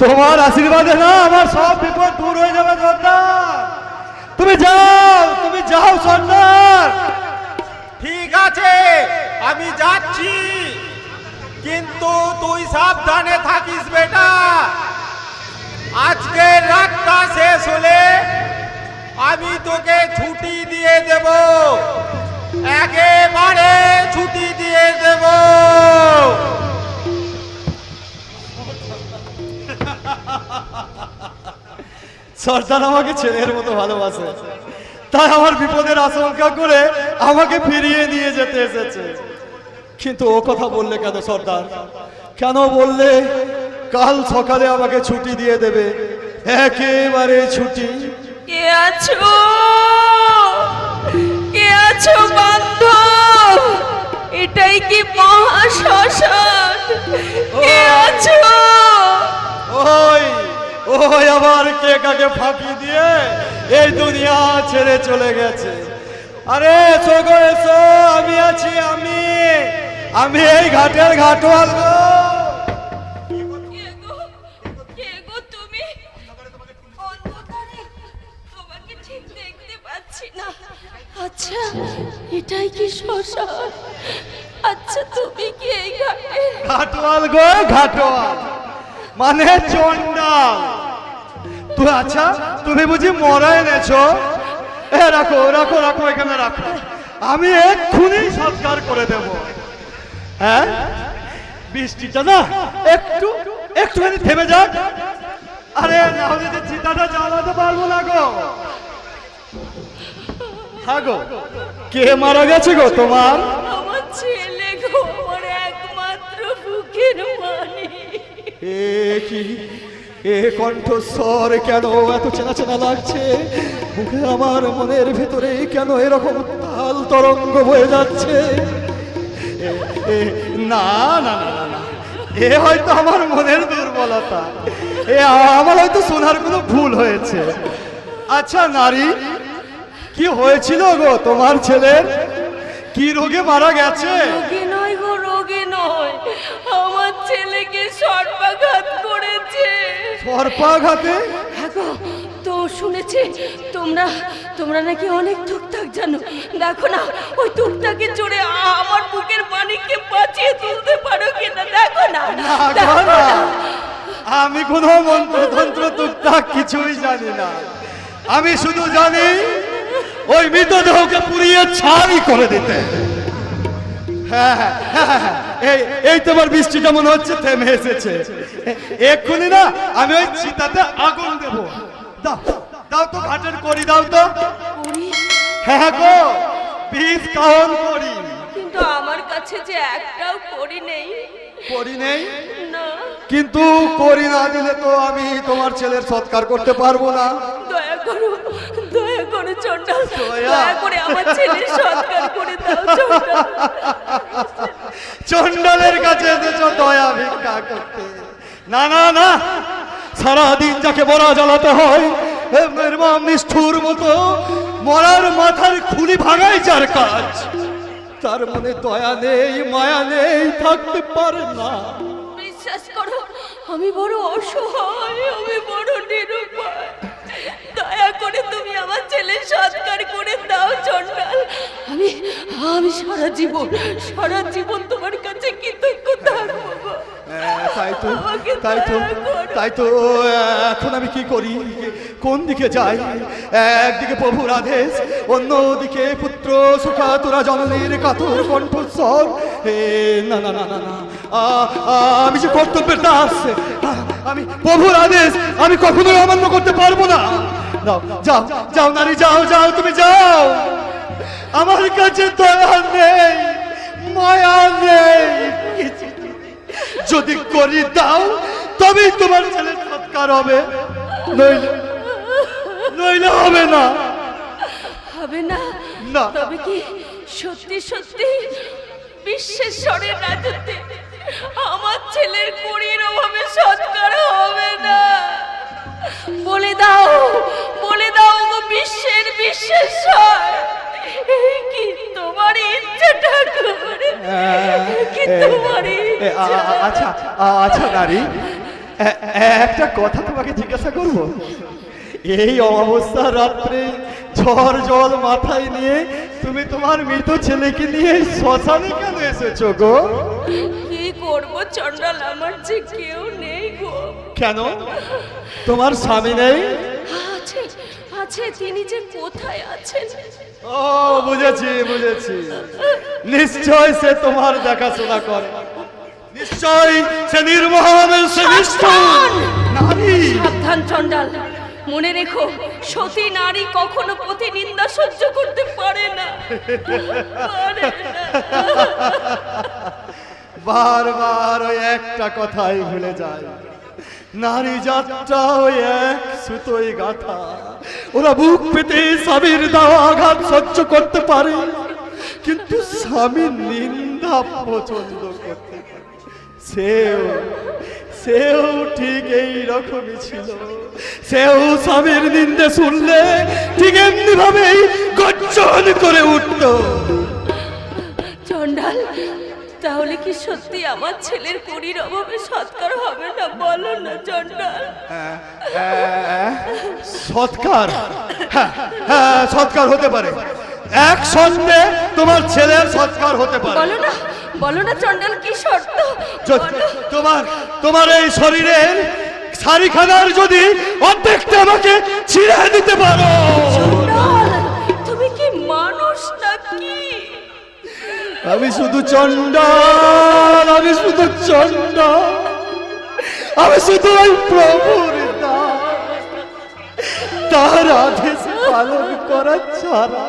তোমার আশীর্বাদে না আমার সব বিপদ দূর হয়ে যাবে সর্দার। তুমি যাও সর্দার। ঠিক আছে আমি যাচ্ছি, কিন্তু তুই সাবধানে থাকিস বেটা। আজকের রাতটা শেষ হলে আমি তোকে ছুটি দিয়ে দেব, একেবারে ছুটি দিয়ে দেব। সর্দার আমাকে ছেলের মতো ভালোবাসে, তাই আমার বিপদের আশঙ্কা করে আমাকে ফিরিয়ে নিয়ে যেতে এসেছে। কিন্তু ও কথা বললে কেন সর্দার? কেন বললে কাল সকালে আমাকে ছুটি দিয়ে দেবে, একেবারে ছুটি? কে আছো, কে আছো বান্ধব? এটাই কি মহাশ্মশান? কে আছো? ওই ওই আবার কে কাকে ফাঁকি দিয়ে এই দুনিয়া ছেড়ে চলে গেছে। আরে এসো গো এসো, আমি আছি, আমি এই ঘাটের ঘাটওয়াল গো। কে গো তুমি? অন্ধকারে তোমাকে ঠিক দেখতে পাচ্ছি না। আচ্ছা এটাই কি শ্মশান? আচ্ছা তুমি কি এই ঘাটে? ঘাটওয়াল গো, ঘাটওয়াল মানে চন্ডাল। তুই আচ্ছা তুমি বুঝি মরা এনেছো? রাখো রাখো রাখো, এখানে রাখো, আমি এক্ষুনি সৎকার করে দেব। হ্যাঁ বৃষ্টিটা না একটুখানি থেমে যাক। আরে না হলে যে চিতাটা জ্বালাতে পারবো না গো। হ্যাঁ গো, কে মারা গেছে গো তোমার? আমার ছেলে গো, আমার একমাত্র বুকের মানি। কি এ কণ্ঠস্বর কেন এত চেনা চেনা লাগছে? মুখে আমার মনের ভেতরে কেন এরকম তাল তরঙ্গ বয়ে যাচ্ছে? না না না না না, এ হয়তো আমার মনের দুর্বলতা, আমার হয়তো শোনার কোনো ভুল হয়েছে। আচ্ছা নারী, কি হয়েছিল গো তোমার ছেলের? কি রোগে মারা গেছে? রোগে নয় গো, রোগে নয়, আমার ছেলেকে সর্পাঘাত করেছে। সর্পাঘাতে? হ্যাঁ গো, তো শুনেছি তোমরা নাকি অনেক টুকটাক জানো। দেখো না ওই টুকটাকে চড়ে আমার বুকের মানিককে বাঁচিয়ে তুলতে পারো কিনা, দেখো না। আমি কোনো মন্ত্রতন্ত্র টুকটাক কিছুই জানি না, আমি শুধু জানি ওই মৃতদেহকে পুড়িয়ে ছাই করে দিতে। হ্যাঁ হ্যাঁ হ্যাঁ, এই তোমার বৃষ্টিটা মনে হচ্ছে থেমে এসেছে। এক্ষুনি না আমি ওই চিতাতে আগুন দেব। দাও দাও তো ঘাটের করি, দাও তো। হ্যাঁ গো, বিষ কাহন করি। কিন্তু আমার কাছে যে একটাও করি নেই। করি নেই? না। কিন্তু করি না দিলে তো আমি তোমার ছেলের সৎকার করতে পারবো না। দয়া করো চন্ডাল, দয়া করে আমার ছেলের সৎকার করে দাও চন্ডাল। চন্ডালের কাছে এসেছো দয়া ভিক্ষা করতে। না না না, সারাদিন যাকে মরা জ্বালাতে হয়, নির্মম নিষ্ঠুর মতো মরার মাথার খুলি ভাঙাই যার কাজ, তার মনে দয়া নেই, মায়া নেই, থাকতে পারে না। বিশ্বাস করো, আমি বড় অসহায়, আমি বড় নিরুপায়। দয়া করে তুমি আমার ছেলের সৎকার করে দাও চণ্ডাল। আমি সারা জীবন তোমার কাছে কৃতজ্ঞ থাকবো। তাই তো এখন আমি কি করি, কোন দিকে যাই? একদিকে প্রভুর আদেশ, অন্যদিকে পুত্র সুখাতুরা জননীর কাতর কণ্ঠস্বর। না না না না না, আমি যে কর্তব্যের দাস, আমি প্রভুর আদেশ আমি কখনোই অমান্য করতে পারবো না। যাও যাও নারী, যাও যাও, তুমি যাও। আমার কাছে দয়া নেই, মায়া নেই, যদি করি দাও তবেই তোমার ছেলের সৎকার হবে, নইলে হবে না। হবে না? না। তবে কি সত্যি বিশ্বেশ্বরের রাজত্বে আমার ছেলের কুড়ির অভাবে সৎকার হবে না? বলে দাও গো বিশ্বের বিশ্বেশ্বর, এই কি তোমার ইচ্ছে ঠাকুর? কি তোমার ইচ্ছা? আচ্ছা নারী, একটা কথা তোমাকে জিজ্ঞাসা করব। এই অমাবস্যা রাত্রে ঝড় জল মাথায় নিয়ে তুমি তোমার মৃত ছেলেকে নিয়ে শ্মশানে কেন এসেছো গো? কি করবো চণ্ডাল, আমার যে কেউ নেই গো। কেন, তোমার স্বামী নেই? আছে, তিনি যে কোথায় আছেন? ও বুঝেছি, নিশ্চয় সে তোমার দেখাশোনা করে, নিশ্চয় সে নির্মম, সে নিষ্ঠুর নারী। সাবধান চণ্ডাল, মনে রেখো, সতী নারী কখনো পতি নিন্দা সহ্য করতে পারে না। বারবার ওই একটা কথাই ভুলে যায়, নারী যাত্রা ওই এক সুতোই গাথা। ওরা বুক পেতে স্বামীর দেওয়া আঘাত সহ্য করতে পারে, কিন্তু স্বামীর নিন্দা পছন্দ করতে পারে। সেও ঠিক এই রকমই ছিল, সেও স্বামীর নিন্দে শুনলে ঠিক এমনি ভাবেই গর্জন করে উঠত। চণ্ডাল, তাহলে কি সত্যি আমার ছেলের কুড়ির অভাবে সৎকার হবে না? বলো না চণ্ডাল। সৎকার? হ্যাঁ, সৎকার হতে পারে, এক সন্ধ্যে তোমার ছেলের সৎকার হতে পারে। বলো না চণ্ডাল, কি শর্ত? তোমার এই শরীরের শাড়িখানার যদি অর্ধেকটা আমাকে ছিঁড়ে দিতে পারো। তুমি কি মানুষ নাকি? আমি শুধু চণ্ডাল, আমি শুধু ওই প্রভুর দাস, তার আদেশ পালন করা ছাড়া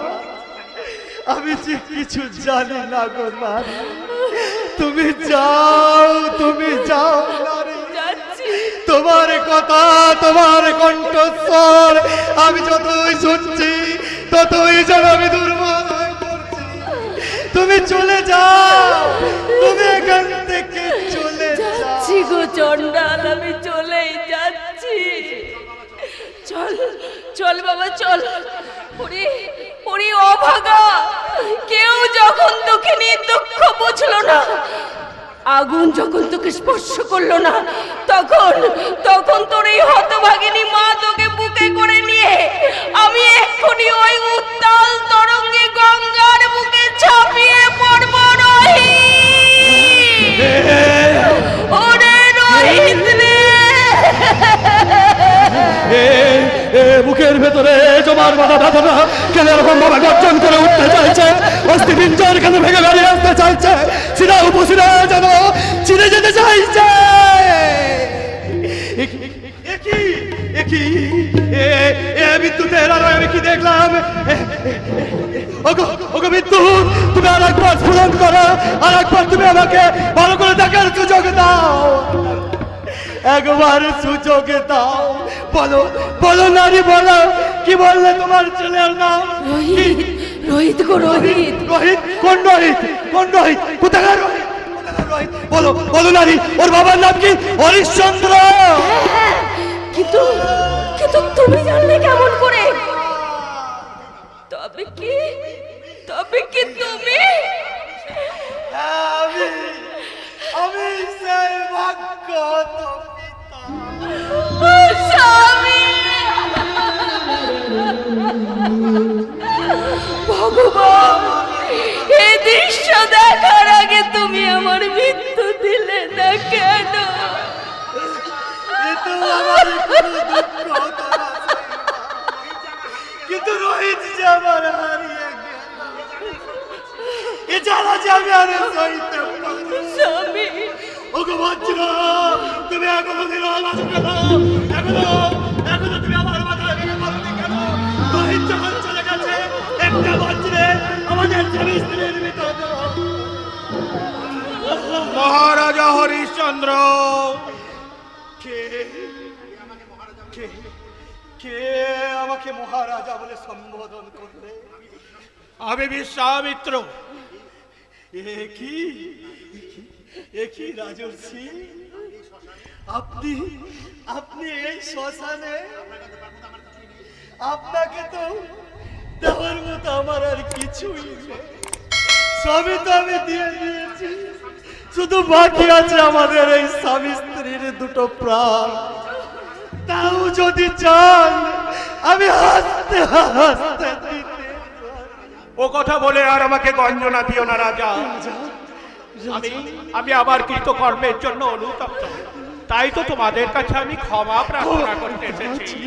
আমি যে কিছু জানি না গো নারী। তুমি যাও নারী, তোমার কথা, তোমার কণ্ঠস্বর আমি যতই শুনছি ততই যেন আমি দুর্বল হয়ে পড়ছি। তুমি চলে যাও, তুমি এখান থেকে চলে যাচ্ছি গো চণ্ডাল, আমি চলেই যাচ্ছি। চল বাবা চল। ওরে অভাগা, কেউ যখন দুঃখিনী দুঃখ বুঝলো না, আগুন যখন তোকে স্পর্শ করলো না, তখন তোর এই হতভাগিনী মা তোকে বুকে করে নিয়ে আমি এক্ষুনি ওই উত্তাল তরঙ্গে গঙ্গার বুকে ঝাঁপিয়ে পড়ব। রোহিত, ওরে রোহিত রে, বুকের ভেতরে জমার বাধা ব্যথাটা কেন এরকম ভাবে গর্জন করে উঠতে চাইছে, অস্থি পিঞ্জর কেন ভেঙে বেরিয়ে আসতে চাইছে, সিধা উপসিধা যেন চিনে যেতে চাইছে। বিদ্যুতের আলোয় আমি কি দেখলাম? ওগো বিদ্যুৎ, তুমি আর একবার স্ফুরণ করো, আর একবার তুমি আমাকে ভালো করে দেখার সুযোগ দাও, একবার সুযোগ দাও। বলো নারী, বলো, কি বললে তোমার ছেলের নাম? রোহিত গো রোহিত। রোহিত? কোন রোহিত? কোথাকার রোহিত? রোহিত বলো বলো নারী, ওর বাবার নাম কি? হরিশ্চন্দ্র। কিন্তু কিন্তু তুমি জানলে কেমন করে? তবে কি তুমি? আমি সেই ভাগ্য স্বামী, ভগবান, এই দৃশ্য দেখার আগে তুমি আমার মৃত্যু দিলে না কেন? কিন্তু রোহিত যে আমার হারিয়ে গেল, এ জ্বালা যে আমি আর সইতে পারি না। স্বামী, ওগো বজ্র, তুমি এখনো দিল আমার কেন? এখনো তুমি আমার মাথায় ভেঙে পড়নি কেন? রোহিত যখন চলে গেছে, একটা বজ্রে আমাদের স্বামী স্ত্রীর ভিতর মহারাজা হরিশ্চন্দ্র। কে কে কে আমাকে মহারাজা বলে সম্বোধন করলে? আমি বিশ্বামিত্র। একই রাজর্ষি, আপনি আপনি এই শ্মশানে? আপনাকে তো দেওয়ার মতো আমার আর কিছুই নেই, সবই তো আমি দিয়ে দিয়েছি। শুধু বাকি আছে আমাদের এই স্বামী স্ত্রীর দুটো প্রাণ। তাও যদি চান আমি হাসতে হাসতে দিতে। ও কথা বলে আর আমাকে গঞ্জনা দিও না রাজা। আমি আবার কৃতকর্মের জন্য অনুতপ্ত, তাই তো তোমাদের কাছে আমি ক্ষমা প্রার্থনা করতে এসেছি।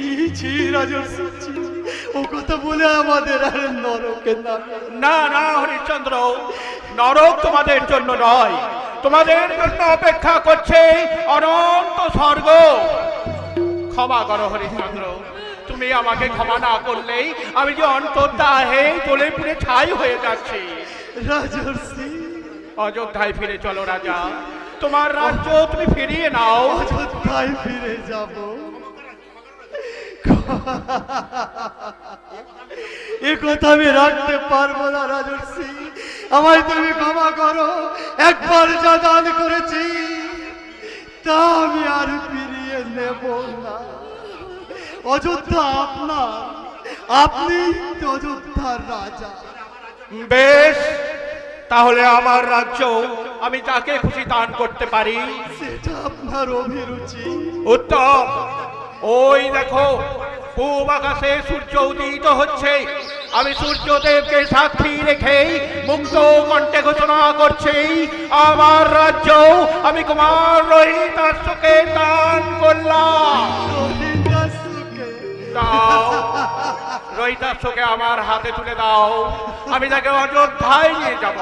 ও কথা বলে আমাদের আর নরকে না না হরিশ্চন্দ্র, নরক তোমাদের জন্য নয়, তোমাদের জন্য অপেক্ষা করছে অনন্ত স্বর্গ। ক্ষমা করো হরিশ্চন্দ্র, তুমি আমাকে ক্ষমা না করলেই আমি যে অন্তর্দাহে জ্বলে পুড়ে ছাই হয়ে যাচ্ছি। রাজর্ষি, অযোধ্যায় ফিরে চলো রাজা, তোমার রাজ্য তুমি ফিরিয়ে নাও। অযোধ্যায় ফিরে যাব? এ কথা আমি রাখতে পারবো না রাজর্ষি, আমায় তুমি ক্ষমা করো। একবার যা দান করেছি তা আমি আর ফিরিয়ে নেব না। অযোধ্যা আপনার, আপনি অযোধ্যার রাজা। বেশ, তাহলে আমার রাজ্য আমি যাকে খুশি দান করতে পারি। সেটা আপনার অভিরুচি। উত্তম, ওই দেখো পূব আকাশে সূর্য উদিত হচ্ছে। আমি সূর্যদেবকে সাক্ষী রেখেই মুক্ত কণ্ঠে ঘোষণা করছি, আমার রাজ্য আমি কুমার রোহিতাশ্বকে দান করলাম। দাও, রোহিতাশ্বকে আমার হাতে তুলে দাও, আমি তাকে অযোধ্যায় নিয়ে যাব।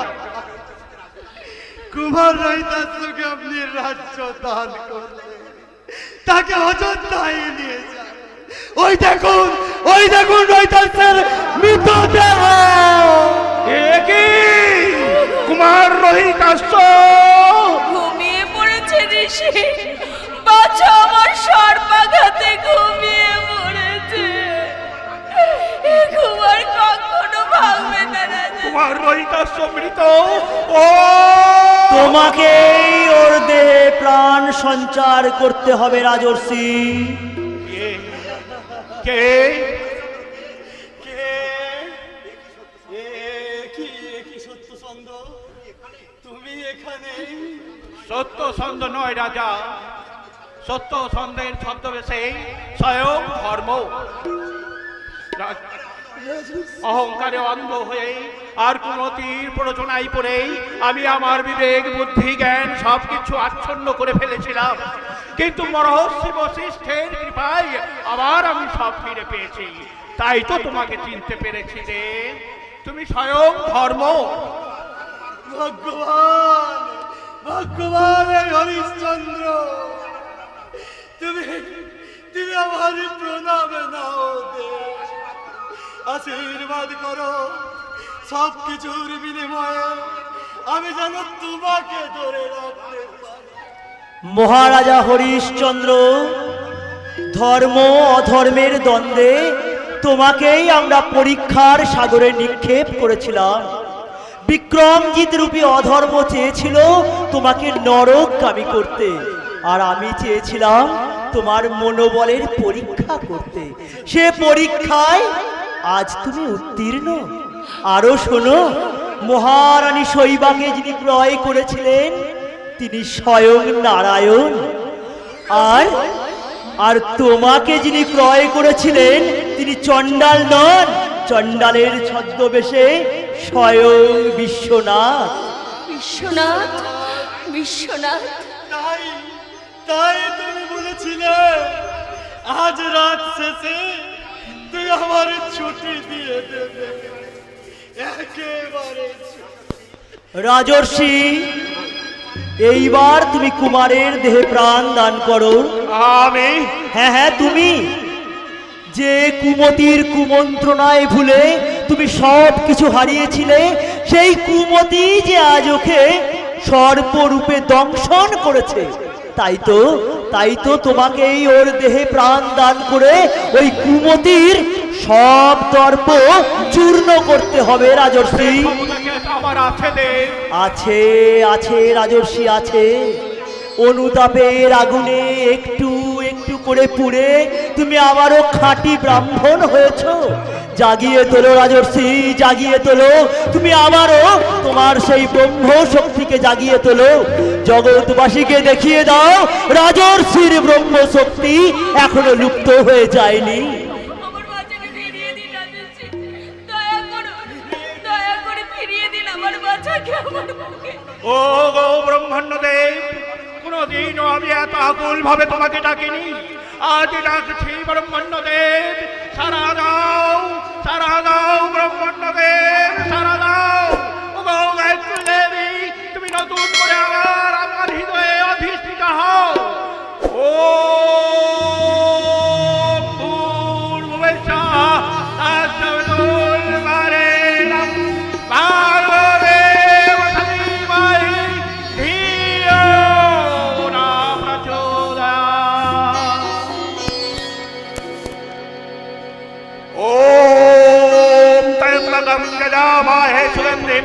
কুমার রোহিতাশ্বকে আপনি রাজ্য দান করলেন, তাকে অযোধ্যায় নিয়ে যান। ওই দেখুন রোহিতাশ্বর মৃতদেহ। কুমার রোহিতাশ্ব ঘুমিয়ে পড়েছে ঋষি, বাছা আমার সর্বাঘাতে ঘুমিয়ে পড়েছে। এ ঘুমার কখনো ভাঙবে না রাজা। কুমার রোহিতাশ্ব মৃত। ও তোমাকেই ওর দেহে প্রাণ সঞ্চার করতে হবে রাজর্ষি। কে কি সত্যসন্ধ, তুমি এখানে? সত্যসন্ধ নয় রাজা, সত্যসন্ধের ছদ্মবেশে স্বয়ং ধর্ম। অহংকারে অন্ধ হয়ে আর কোন তীর প্ররোচনায় পড়েই আমি আমার বিবেক বুদ্ধি জ্ঞান সবকিছু আচ্ছন্ন করে ফেলেছিলাম, কিন্তু মহর্ষি বশিষ্ঠের কৃপায় আবার আমি সব ফিরে পেয়েছি। তাই তো তোমাকে চিনতে পেরেছি রে, তুমি স্বয়ং ধর্ম। ভগবান, ভগবান এই হরিশ্চন্দ্র, তুমি আমার প্রণাম নাও দে, আশীর্বাদ করো। সব কিছুর বিনিময়ে আমি যেন তোমাকে ধরে রাখতে পারি। মহারাজা হরিশ্চন্দ্র, ধর্ম অধর্মের দ্বন্দ্বে তোমাকেই আমরা পরীক্ষার সাগরে নিক্ষেপ করেছিলাম। বিক্রমজিৎ রূপী অধর্ম চেয়েছিল তোমাকে নরকগামী করতে, আর আমি চেয়েছিলাম তোমার মনোবলের পরীক্ষা করতে। সে পরীক্ষায় আজ তুমি উত্তীর্ণ। আরো শোনো, মহারানী শৈবাকে যিনি ক্রয় করেছিলেন তিনি স্বয়ং নারায়ণ, আর আর তোমাকে যিনি ক্রয় করেছিলেন তিনি চণ্ডাল নন, চণ্ডালের ছদ্মবেশে স্বয়ং বিশ্বনাথ। বিশ্বনাথ, বিশ্বনাথ, তাই তাই তুমি বলেছিলে আজ রাত শেষে তুই আমার ছুটি দিয়ে দেবে, একেবারে রাজর্ষি, এইবার তুমি কুমারের দেহে প্রাণ দান করো। আমি? হ্যাঁ হ্যাঁ, তুমি যে কুমতির কুমন্ত্রণায় ভুলে তুমি সব কিছু হারিয়েছিলে, সেই কুমতি যে আজ ওকে সর্পরূপে দংশন করেছে, তাই তো তোমাকেই ওর দেহে প্রাণ দান করে ওই কুমতির সব দর্প চূর্ণ করতে হবে রাজর্ষি। আছে আছে রাজর্ষি, আছে। অনুতাপের আগুনে একটু একটু করে পুড়ে তুমি আবারও খাঁটি ব্রাহ্মণ হয়েছ। জাগিয়ে তোলো রাজর্ষি, জাগিয়ে তোলো, তুমি আবারও তোমার সেই ব্রহ্ম শক্তিকে জাগিয়ে তোলো। জগৎবাসীকে দেখিয়ে দাও রাজর্ষির ব্রহ্ম শক্তি এখনো লুপ্ত হয়ে যায়নি। আমার বাচ্চাকে ফিরিয়ে দিন রাজর্ষি, দয়া করুন, দয়া করে ফিরিয়ে দিন আমার বাচ্চাকে, আমার বুকে। ও গো ব্রহ্মাণ্ড দেব, কোনদিনও আমি এত আকুল ভাবে তোমাকে ডাকিনি, আজ ডাকছি ব্রহ্মাণ্ড দেব, সারা দাও, সারা দাও ব্রহ্মাণ্ড দেব, সারা দাও। ও গো গায়ত্রী দেবী, তুমি নতুন করে আবার আমার হৃদয়ে অধিষ্ঠিত হও। ও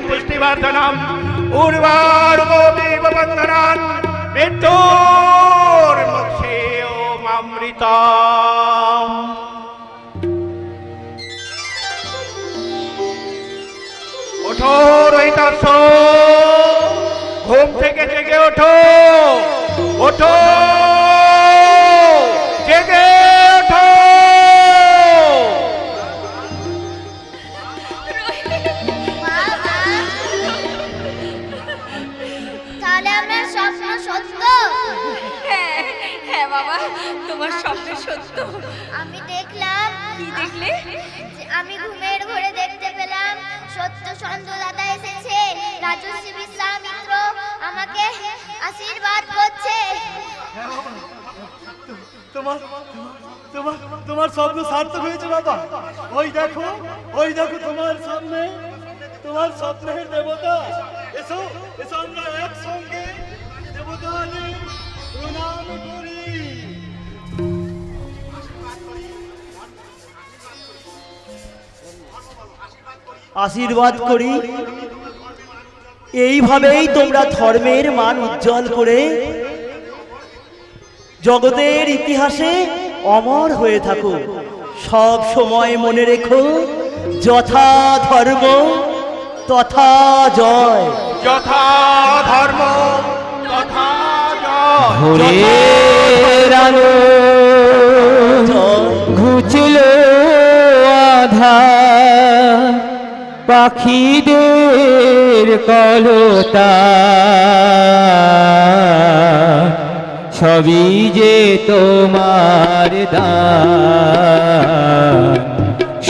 पुष्टिवर्धनम उर्वारुकोटिवंदनम मृत्योर्मुक्षेयमृतम। ওঠো রহিতাস, ঘুম থেকে জেগে ওঠো, ওঠো জেগে ওঠো। তাহলে আমার স্বপ্ন সত্য? হ্যাঁ হ্যাঁ বাবা, তোমার স্বপ্ন সত্য। আমি দেখলাম। কি দেখলে? আমি ঘুমের ঘরে দেখতে পেলাম সত্য সন্ধ্যদাতা এসেছে, রাজর্ষি বিশ্বামিত্র আমাকে আশীর্বাদ করছে। তোমার তোমার তোমার স্বপ্ন সার্থক হয়েছে বাবা। ওই দেখো তোমার সামনে তোমার স্বপ্নের দেবতা। এসো এসো, আমরা একসঙ্গে দেবতাকে প্রণাম করি। আশীর্বাদ করি। এইভাবেই তোমরা ধর্মের মান উজ্জ্বল করে জগতের ইতিহাসে অমর হয়ে থাকো। সব সময় মনে রেখো, যথা ধর্ম তথা জয়, যথা ধর্ম তথা জয়। ভোরের আলো ঘুচল আধার, পাখিদের কলতা, সবই যে তোমার দান,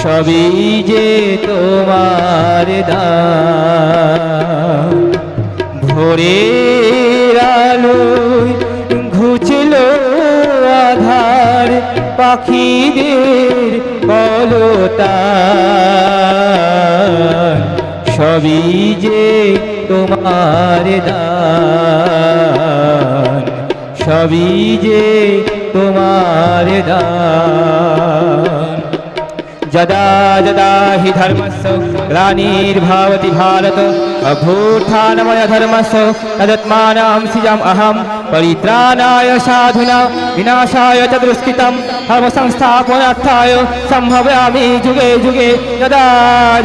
সবই যে তোমার দান। ভোরের আলোয় ঘুচল আধার, পাখিদের কলতা, সবই যে তোমার দান, সবই যে তোমার দান। যদা যদা হি ধর্মস্য গ্লানির্ভবতি ভারত অভ্যুত্থানময় ধর্মস্য তদাত্মানাং সৃজাম অহম পরিত্রাণায় সাধুনা বিনাশায় চ দুষ্কৃতম ধর্ম সংস্থাপনার্থায় সম্ভবামি যুগে যুগে যদা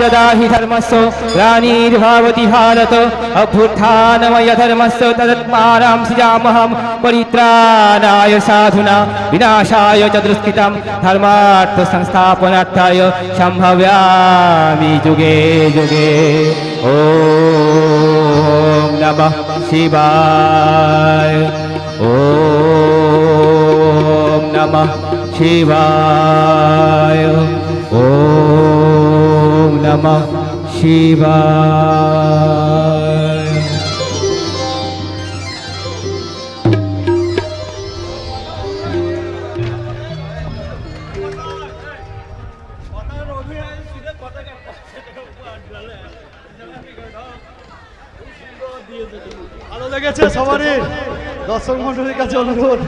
যদা হি ধর্মস্য গ্লানির্ভবতি ভারত অভ্যুত্থানময় ধর্মস্য তদাত্মানাং সৃজামহম পরিত্রাণায় সাধুনা বিনাশায় চ দুষ্কৃতম ধর্মার্থ সংস্থাপনার্থায় সম্ভবামি যুগে যুগে। ওম নমঃ শিবায়। ওম নমঃ শিবায়। ওম নমঃ শিবায়। ভালো লেগেছে সবারই? দর্শক মন্ডলীর কাছে অনুরোধ,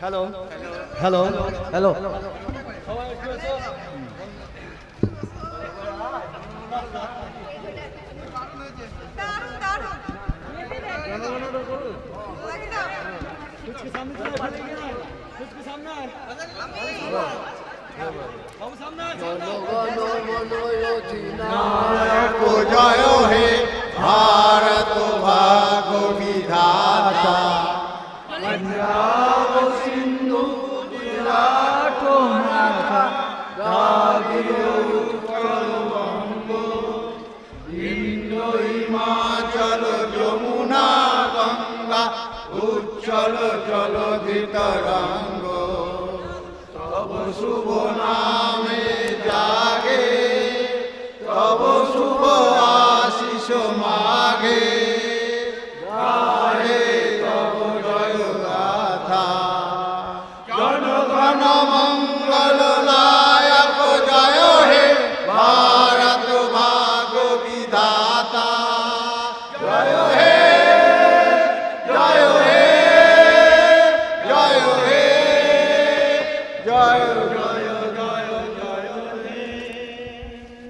হ্যালো হ্যালো হ্যালো জয় হে ভারত ভাগ বিধাতা পঞ্জাব সিন্ধু বিরাট মাথা দ্রাবিড় উৎকল বঙ্গ বিন্ধ্য হিমাচল যমুনা গঙ্গা উচ্ছল জলধি তরঙ্গ তব শুভ নামে জাগে তব শুভ আশিস মাগে গাহে তব জয় গাথা জনগণ মঙ্গল নায়ক জয় হে ভারত ভাগ বিধাতা জয় হে জয় হে জয় হে জয় জয় জয় জয় হে।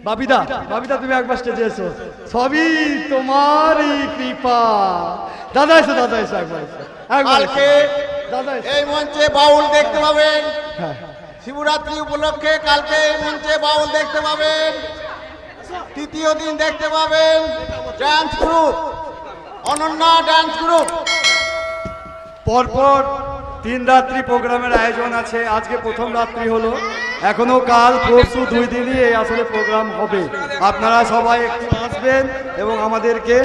বাবিদা বাবিদা তুমি একবার স্টেজে এসো, সবই তোমারই কৃপা। দাদা এসো, দাদা এসো, একবার এসো, একবার এসো। কালকে দাদা এসো। এই মঞ্চে বাউল দেখতে পাবেন, শিবরাত্রি উপলক্ষে কালকে এই মঞ্চে বাউল দেখতে পাবেন। তৃতীয় দিন দেখতে পাবেন dance group, Ananya dance group. পরপর 3 রাত্রি প্রোগ্রামের আয়োজন আছে। আজকে প্রথম রাত্রি হলো, এখনো কাল পরশু 2 দিনই এই আসলে প্রোগ্রাম হবে। আপনারা সবাই একটু আসবেন এবং আমাদেরকে